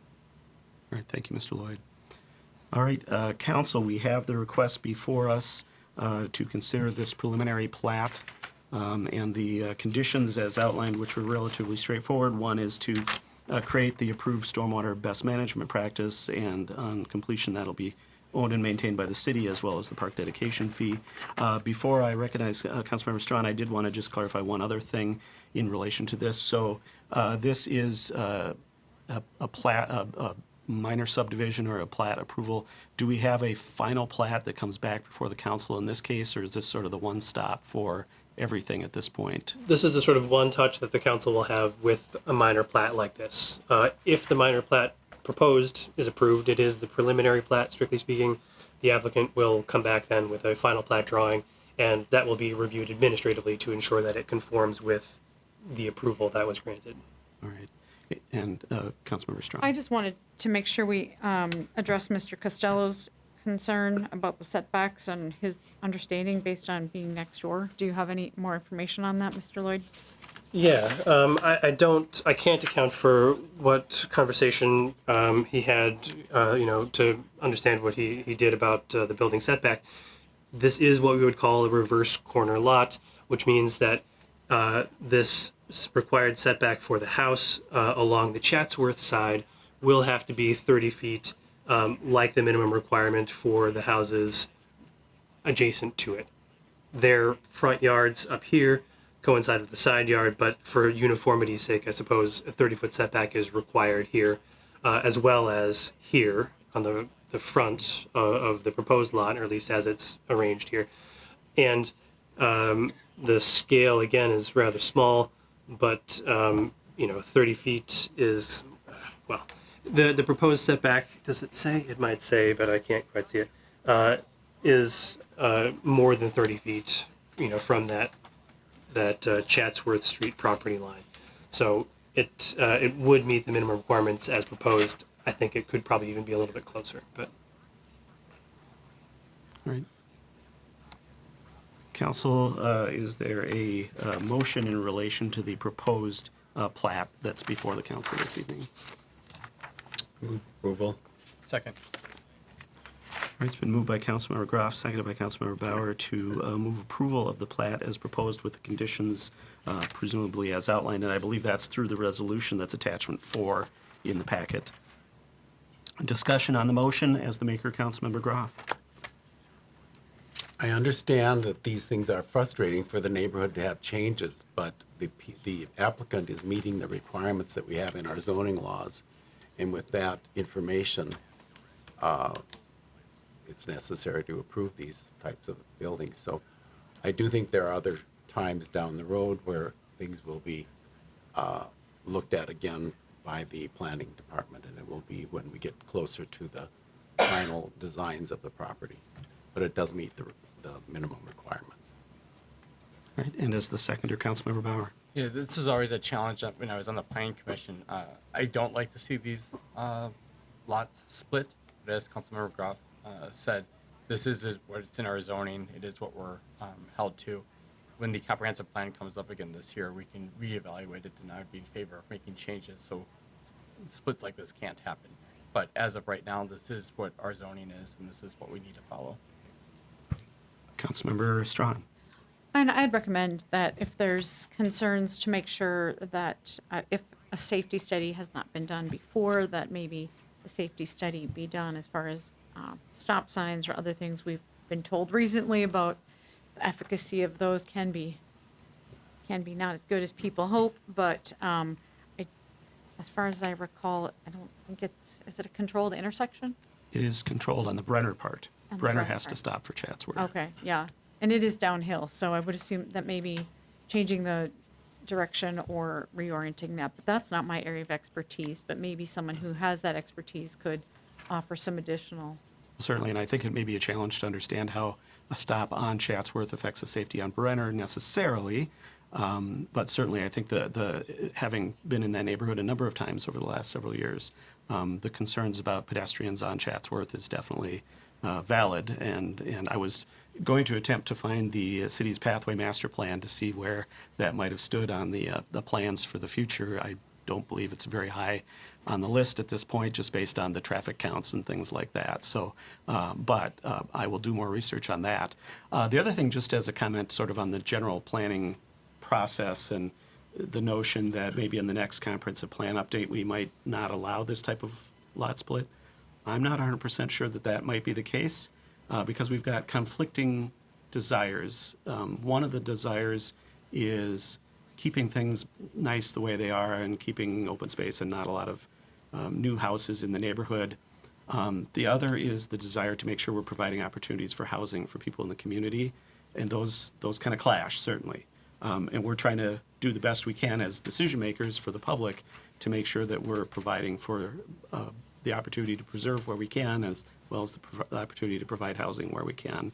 All right, thank you, Mr. Lloyd. All right, council, we have the request before us to consider this preliminary plat and the conditions as outlined, which were relatively straightforward. One is to create the approved stormwater best management practice, and on completion, that'll be owned and maintained by the city, as well as the park dedication fee. Before I recognize Councilmember Strawn, I did want to just clarify one other thing in relation to this. So this is a plat, a minor subdivision or a plat approval. Do we have a final plat that comes back before the council in this case, or is this sort of the one stop for everything at this point? This is the sort of one touch that the council will have with a minor plat like this. If the minor plat proposed is approved, it is the preliminary plat, strictly speaking. The applicant will come back then with a final plat drawing, and that will be reviewed administratively to ensure that it conforms with the approval that was granted. All right. And Councilmember Strong. I just wanted to make sure we address Mr. Costello's concern about the setbacks and his understanding based on being next door. Do you have any more information on that, Mr. Lloyd? Yeah, I can't account for what conversation he had, to understand what he did about the building setback. This is what we would call a reverse corner lot, which means that this required setback for the house along the Chatsworth side will have to be 30 feet, like the minimum requirement for the houses adjacent to it. Their front yards up here coincide with the side yard, but for uniformity's sake, I suppose a 30-foot setback is required here, as well as here on the front of the proposed lot, or at least as it's arranged here. And the scale, again, is rather small, but 30 feet is, well, the proposed setback, does it say? It might say, but I can't quite see it, is more than 30 feet, from that Chatsworth Street property line. So it would meet the minimum requirements as proposed. I think it could probably even be a little bit closer, but. All right. Council, is there a motion in relation to the proposed plat that's before the council this evening. Move approval. Second. All right, it's been moved by Councilmember Groff, seconded by Councilmember Bauer to move approval of the plat as proposed with the conditions presumably as outlined, and I believe that's through the resolution that's attachment 4 in the packet. Discussion on the motion as the maker, Councilmember Groff. I understand that these things are frustrating for the neighborhood to have changes, but the applicant is meeting the requirements that we have in our zoning laws. And with that information, it's necessary to approve these types of buildings. So I do think there are other times down the road where things will be looked at again by the planning department, and it will be when we get closer to the final designs of the property. But it does meet the minimum requirements. All right, and as the seconder, Councilmember Bauer. Yeah, this is always a challenge when I was on the planning commission. I don't like to see these lots split, but as Councilmember Groff said, this is what it's in our zoning. It is what we're held to. When the comprehensive plan comes up again this year, we can reevaluate it, and I'd be in favor of making changes so splits like this can't happen. But as of right now, this is what our zoning is, and this is what we need to follow. Councilmember Strawn. And I'd recommend that if there's concerns, to make sure that if a safety study has not been done before, that maybe a safety study be done as far as stop signs or other things we've been told recently about the efficacy of those can be not as good as people hope, but as far as I recall, I don't think is it a controlled intersection? It is controlled on the Brenner part. On the Brenner Brenner has to part. stop for Chatsworth. Okay, yeah. And it is downhill, so I would assume that maybe changing the direction or reorienting that, but that's not my area of expertise, but maybe someone who has that expertise could offer some additional. Certainly, and I think it may be a challenge to understand how a stop on Chatsworth affects the safety on Brenner necessarily. But certainly, I think the having been in that neighborhood a number of times over the last several years, the concerns about pedestrians on Chatsworth is definitely valid. And I was going to attempt to find the city's pathway master plan to see where that might have stood on the plans for the future. I don't believe it's very high on the list at this point, just based on the traffic counts and things like that. So, but I will do more research on that. The other thing, just as a comment, sort of on the general planning process and the notion that maybe in the next comprehensive plan update we might not allow this type of lot split. I'm not 100% sure that that might be the case because we've got conflicting desires. One of the desires is keeping things nice the way they are and keeping open space and not a lot of new houses in the neighborhood. The other is the desire to make sure we're providing opportunities for housing for people in the community, and those kind of clash, certainly. And we're trying to do the best we can as decision makers for the public to make sure that we're providing for the opportunity to preserve where we can, as well as the opportunity to provide housing where we can.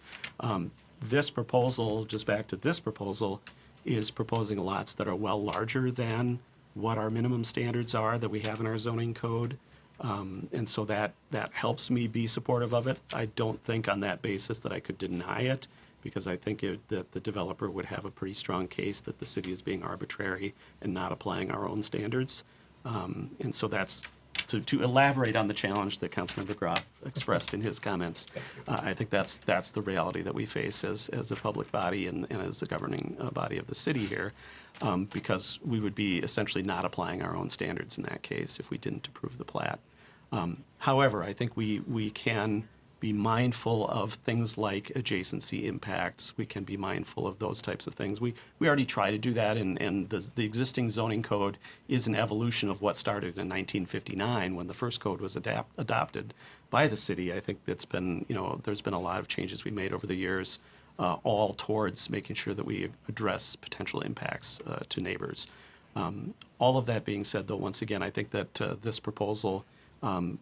This proposal, just back to this proposal, is proposing lots that are well larger than what our minimum standards are that we have in our zoning code. And so that helps me be supportive of it. I don't think on that basis that I could deny it, because I think that the developer would have a pretty strong case that the city is being arbitrary and not applying our own standards. And so that's to elaborate on the challenge that Councilmember Groff expressed in his comments. I think that's the reality that we face as a public body and as a governing body of the city here, because we would be essentially not applying our own standards in that case if we didn't approve the plat. However, I think we can be mindful of things like adjacency impacts. We can be mindful of those types of things. We already try to do that, and the existing zoning code is an evolution of what started in 1959 when the first code was adopted by the city. I think that's been, there's been a lot of changes we made over the years, all towards making sure that we address potential impacts to neighbors. All of that being said, though, once again, I think that this proposal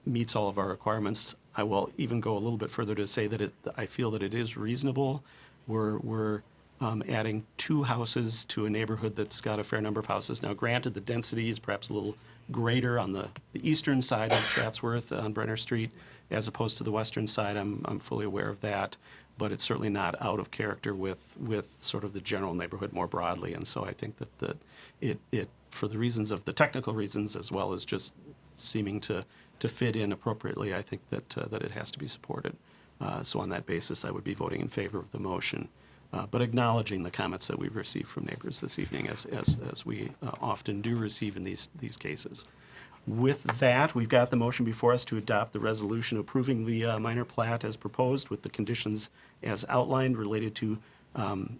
meets all of our requirements. I will even go a little bit further to say that I feel that it is reasonable. We're adding 2 houses to a neighborhood that's got a fair number of houses. Now, granted, the density is perhaps a little greater on the eastern side of Chatsworth on Brenner Street as opposed to the western side. I'm fully aware of that, but it's certainly not out of character with sort of the general neighborhood more broadly. And so I think that it for the reasons of the technical reasons as well as just seeming to fit in appropriately, I think that it has to be supported. So on that basis, I would be voting in favor of the motion, but acknowledging the comments that we've received from neighbors this evening, as we often do receive in these cases. With that, we've got the motion before us to adopt the resolution approving the minor plat as proposed with the conditions as outlined related to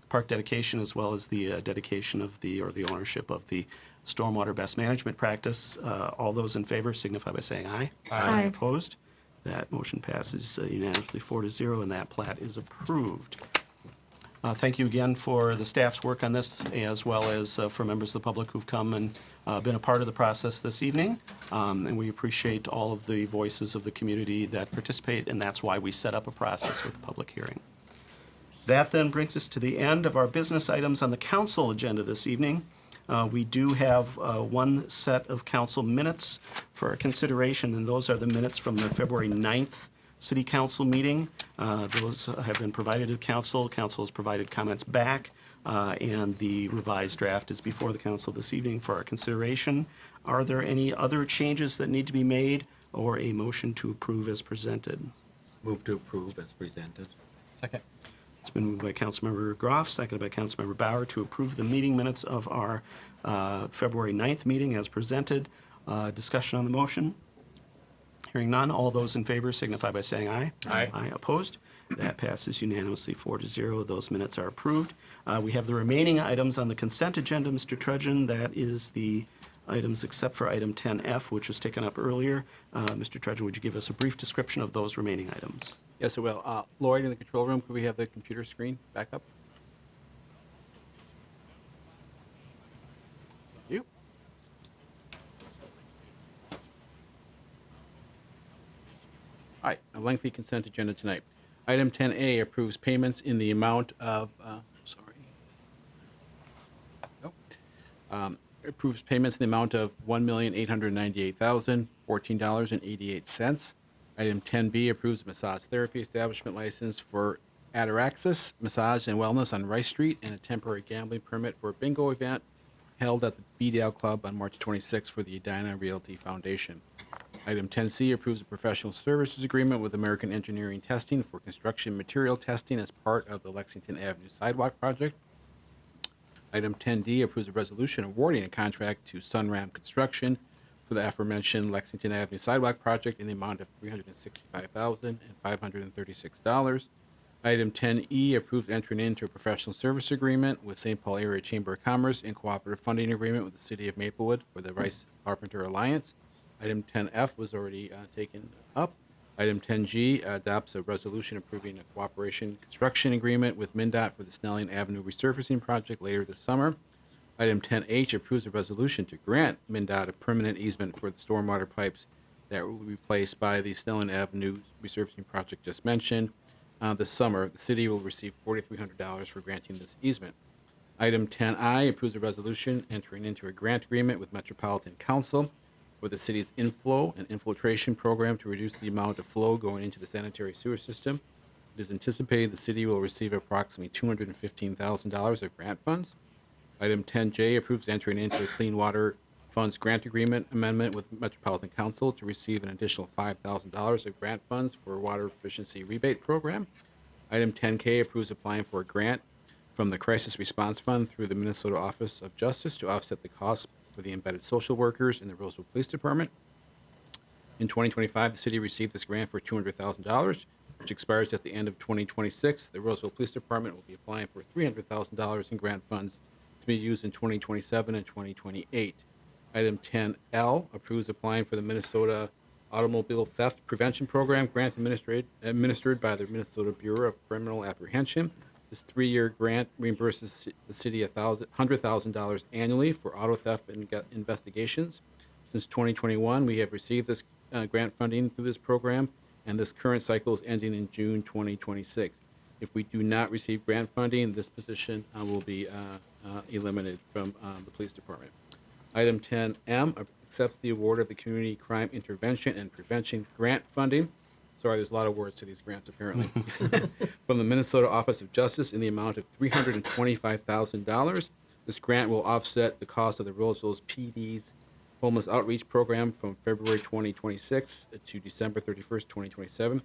park dedication as well as the dedication of the ownership of the stormwater best management practice. All those in favor signify by saying aye. Aye. Opposed? That motion passes unanimously 4-0, and that plat is approved. Thank you again for the staff's work on this, as well as for members of the public who've come and been a part of the process this evening. And we appreciate all of the voices of the community that participate, and that's why we set up a process with the public hearing. That then brings us to the end of our business items on the council agenda this evening. We do have one set of council minutes for consideration, and those are the minutes from the February 9th City Council meeting. Those have been provided to council. Council has provided comments back, and the revised draft is before the council this evening for our consideration. Are there any other changes that need to be made or a motion to approve as presented? Move to approve as presented. Second. It's been moved by Councilmember Groff, seconded by Councilmember Bauer to approve the meeting minutes of our February 9th meeting as presented. Discussion on the motion? Hearing none, all those in favor signify by saying aye. Aye. Aye opposed. That passes unanimously 4-0. Those minutes are approved. We have the remaining items on the consent agenda, Mr. Trudgeon. That is the items except for item 10F, which was taken up earlier. Mr. Trudgeon, would you give us a brief description of those remaining items? Yes, I will. Lloyd, in the control room, could we have the computer screen back up? Thank you. All right, a lengthy consent agenda tonight. Item 10A approves payments in the amount of, approves payments in the amount of $1,898,014.88. Item 10B approves massage therapy establishment license for Ataraxis Massage and Wellness on Rice Street and a temporary gambling permit for a bingo event held at the Beedale Club on March 26 for the Edina Realty Foundation. Item 10C approves a professional services agreement with American Engineering Testing for construction material testing as part of the Lexington Avenue Sidewalk Project. Item 10D approves a resolution awarding a contract to Sunram Construction for the aforementioned Lexington Avenue Sidewalk Project in the amount of $365,536. Item 10E approves entering into a professional service agreement with St. Paul Area Chamber of Commerce and cooperative funding agreement with the City of Maplewood for the Rice Carpenter Alliance. Item 10F was already taken up. Item 10G adopts a resolution approving a cooperation construction agreement with MnDOT for the Snelling Avenue resurfacing project later this summer. Item 10H approves a resolution to grant MnDOT a permanent easement for the stormwater pipes that will be replaced by the Snelling Avenue resurfacing project just mentioned. This summer, the city will receive $4,300 for granting this easement. Item 10I approves a resolution entering into a grant agreement with Metropolitan Council for the city's inflow and infiltration program to reduce the amount of flow going into the sanitary sewer system. It is anticipated the city will receive approximately $215,000 of grant funds. Item 10J approves entering into a Clean Water Funds grant agreement amendment with Metropolitan Council to receive an additional $5,000 of grant funds for a water efficiency rebate program. Item 10K approves applying for a grant from the Crisis Response Fund through the Minnesota Office of Justice to offset the costs for the embedded social workers in the Roseville Police Department. In 2025, the city received this grant for $200,000, which expires at the end of 2026. The Roseville Police Department will be applying for $300,000 in grant funds to be used in 2027 and 2028. Item 10L approves applying for the Minnesota Automobile Theft Prevention Program grant administered by the Minnesota Bureau of Criminal Apprehension. This 3-year grant reimburses the city $100,000 annually for auto theft investigations. Since 2021, we have received this grant funding through this program, and this current cycle is ending in June 2026. If we do not receive grant funding, this position will be eliminated from the police department. Item 10M accepts the award of the Community Crime Intervention and Prevention Grant funding. Sorry, there's a lot of words to these grants, apparently. From the Minnesota Office of Justice in the amount of $325,000 This grant will offset the cost of the Roseville's PD's homeless outreach program from February 2026 to December 31st, 2027.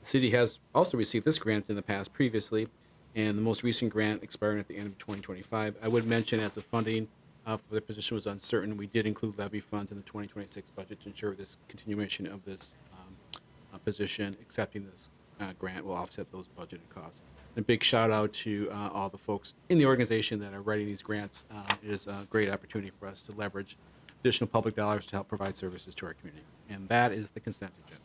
The city has also received this grant in the past previously, and the most recent grant expiring at the end of 2025. I would mention, as the funding for the position was uncertain, we did include levy funds in the 2026 budget to ensure this continuation of this position. Accepting this grant will offset those budgeted costs. And a big shout out to all the folks in the organization that are writing these grants. It is a great opportunity for us to leverage additional public dollars to help provide services to our community. And that is the consent agenda.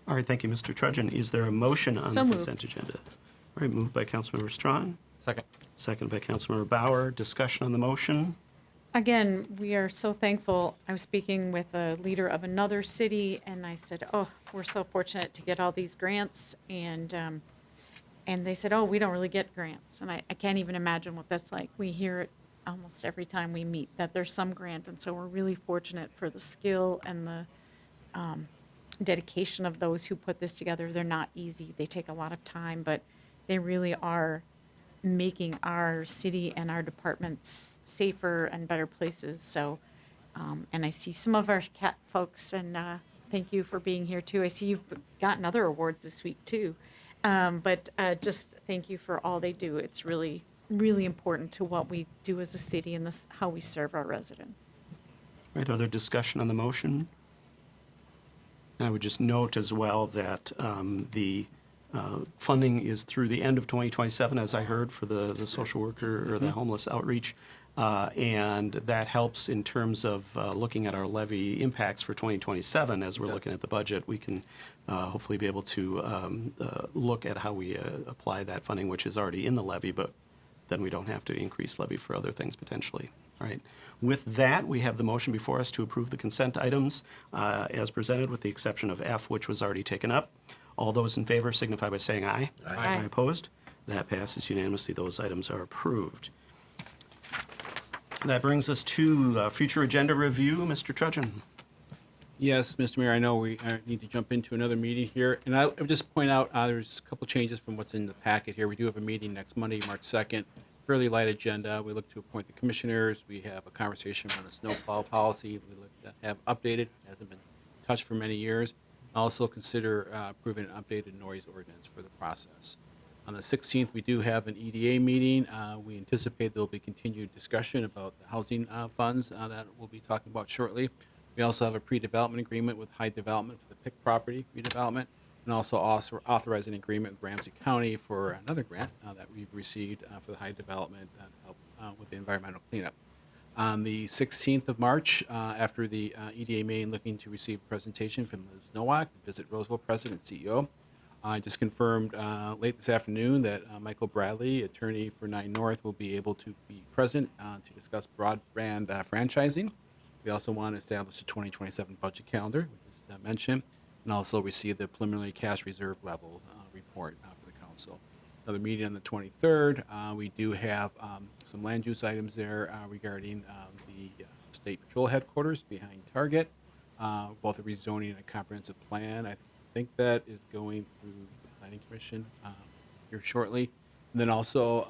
All right, thank you, Mr. Trudgeon. Is there a motion on So the moved. consent agenda? All right, moved by Councilmember Strawn, Second. second by Councilmember Bauer. Discussion on the motion. Again, we are so thankful. I was speaking with a leader of another city, and I said, "Oh, we're so fortunate to get all these grants." And they said, "Oh, we don't really get grants." And I can't even imagine what that's like. We hear it almost every time we meet, that there's some grant, and so we're really fortunate for the skill and the dedication of those who put this together. They're not easy. They take a lot of time, but they really are making our city and our departments safer and better places. So, and I see some of our CAT folks, and thank you for being here too. I see you've gotten other awards this week too. But just thank you for all they do. It's really, really important to what we do as a city and this, how we serve our residents. All right, other discussion on the motion? And I would just note as well that the funding is through the end of 2027, as I heard, for the social worker or the homeless outreach. And that helps in terms of looking at our levy impacts for 2027. As we're looking at the budget, we can hopefully be able to look at how we apply that funding, which is already in the levy, but then we don't have to increase levy for other things potentially. All right. With that, we have the motion before us to approve the consent items as presented, with the exception of F, which was already taken up. All those in favor signify by saying aye. Aye. Opposed? That passes unanimously. Those items are approved. That brings us to future agenda review. Mr. Trudgeon. Yes, Mr. Mayor, I know we need to jump into another meeting here. And I would just point out there's a couple changes from what's in the packet here. We do have a meeting next Monday, March 2nd. Fairly light agenda. We look to appoint the commissioners. We have a conversation on the snowplow policy. We look to have updated. Hasn't been touched for many years. Also consider approving an updated noise ordinance for the process. On the 16th, we do have an EDA meeting. We anticipate there'll be continued discussion about the housing funds that we'll be talking about shortly. We also have a pre-development agreement with High Development for the Pick property redevelopment, and also authorize an agreement with Ramsey County for another grant that we've received for the High Development that help with the environmental cleanup. On the 16th of March, after the EDA meeting, looking to receive a presentation from Liz Nowak, Visit Roseville President and CEO. I just confirmed late this afternoon that Michael Bradley, attorney for 9 North, will be able to be present to discuss broadband franchising. We also want to establish a 2027 budget calendar, which is mentioned, and also receive the preliminary cash reserve level report for the council. Another meeting on the 23rd. We do have some land use items there regarding the state patrol headquarters behind Target, both a rezoning and a comprehensive plan. I think that is going through the planning commission here shortly. And then also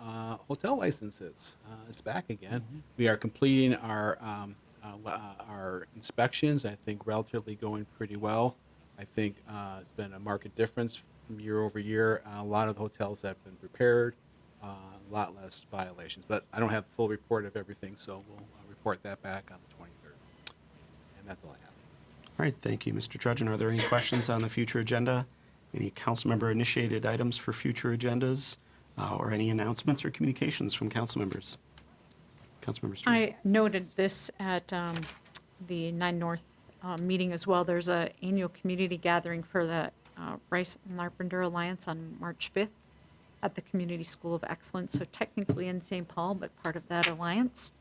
hotel licenses. It's back again. We are completing our inspections. I think relatively going pretty well. I think it's been a market difference from year over year. A lot of the hotels have been repaired, a lot less violations. But I don't have the full report of everything, so we'll report that back on the 23rd. And that's all I have. All right, thank you, Mr. Trudgeon. Are there any questions on the future agenda? Any council member initiated items for future agendas, or any announcements or communications from council members? Councilmember Stern. I noted this at the 9 North meeting as well. There's an annual community gathering for the Rice and Larpenteur Alliance on March 5th at the Community School of Excellence. So technically in St. Paul, but part of that alliance.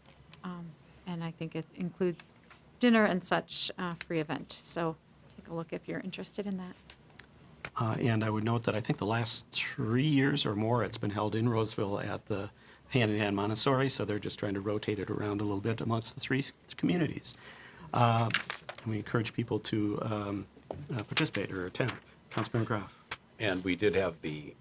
And I think it includes dinner and such free event. So take a look if you're interested in that. And I would note that I think the last 3 years or more, it's been held in Roseville at the Hand in Hand Montessori, so they're just trying to rotate it around a little bit amongst the 3 communities. And we encourage people to participate or attend. Councilmember Graff. And we did have the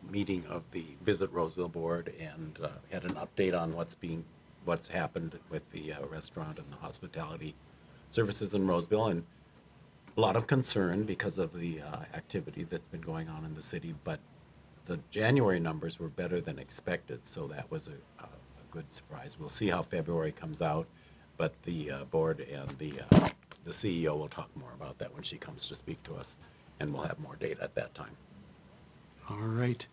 meeting of the Visit Roseville Board and had an update on what's being what's happened with the restaurant and the hospitality services in Roseville, and a lot of concern because of the activity that's been going on in the city. But the January numbers were better than expected, so that was a good surprise. We'll see how February comes out, but the board and the CEO will talk more about that when she comes to speak to us, and we'll have more data at that time. All right.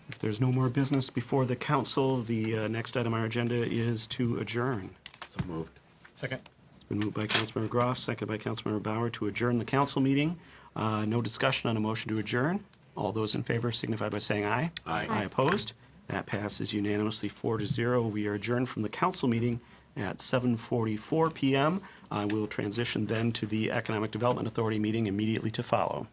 If there's no more business before the council, the next item on our agenda is to adjourn. So moved. Second. It's been moved by Councilmember Groff, seconded by Councilmember Bauer to adjourn the council meeting. No discussion on a motion to adjourn. All those in favor signify by saying aye. Aye. Aye opposed. That passes unanimously 4-0. We are adjourned from the council meeting at 7:44 p.m. We'll transition then to the Economic Development Authority meeting immediately to follow.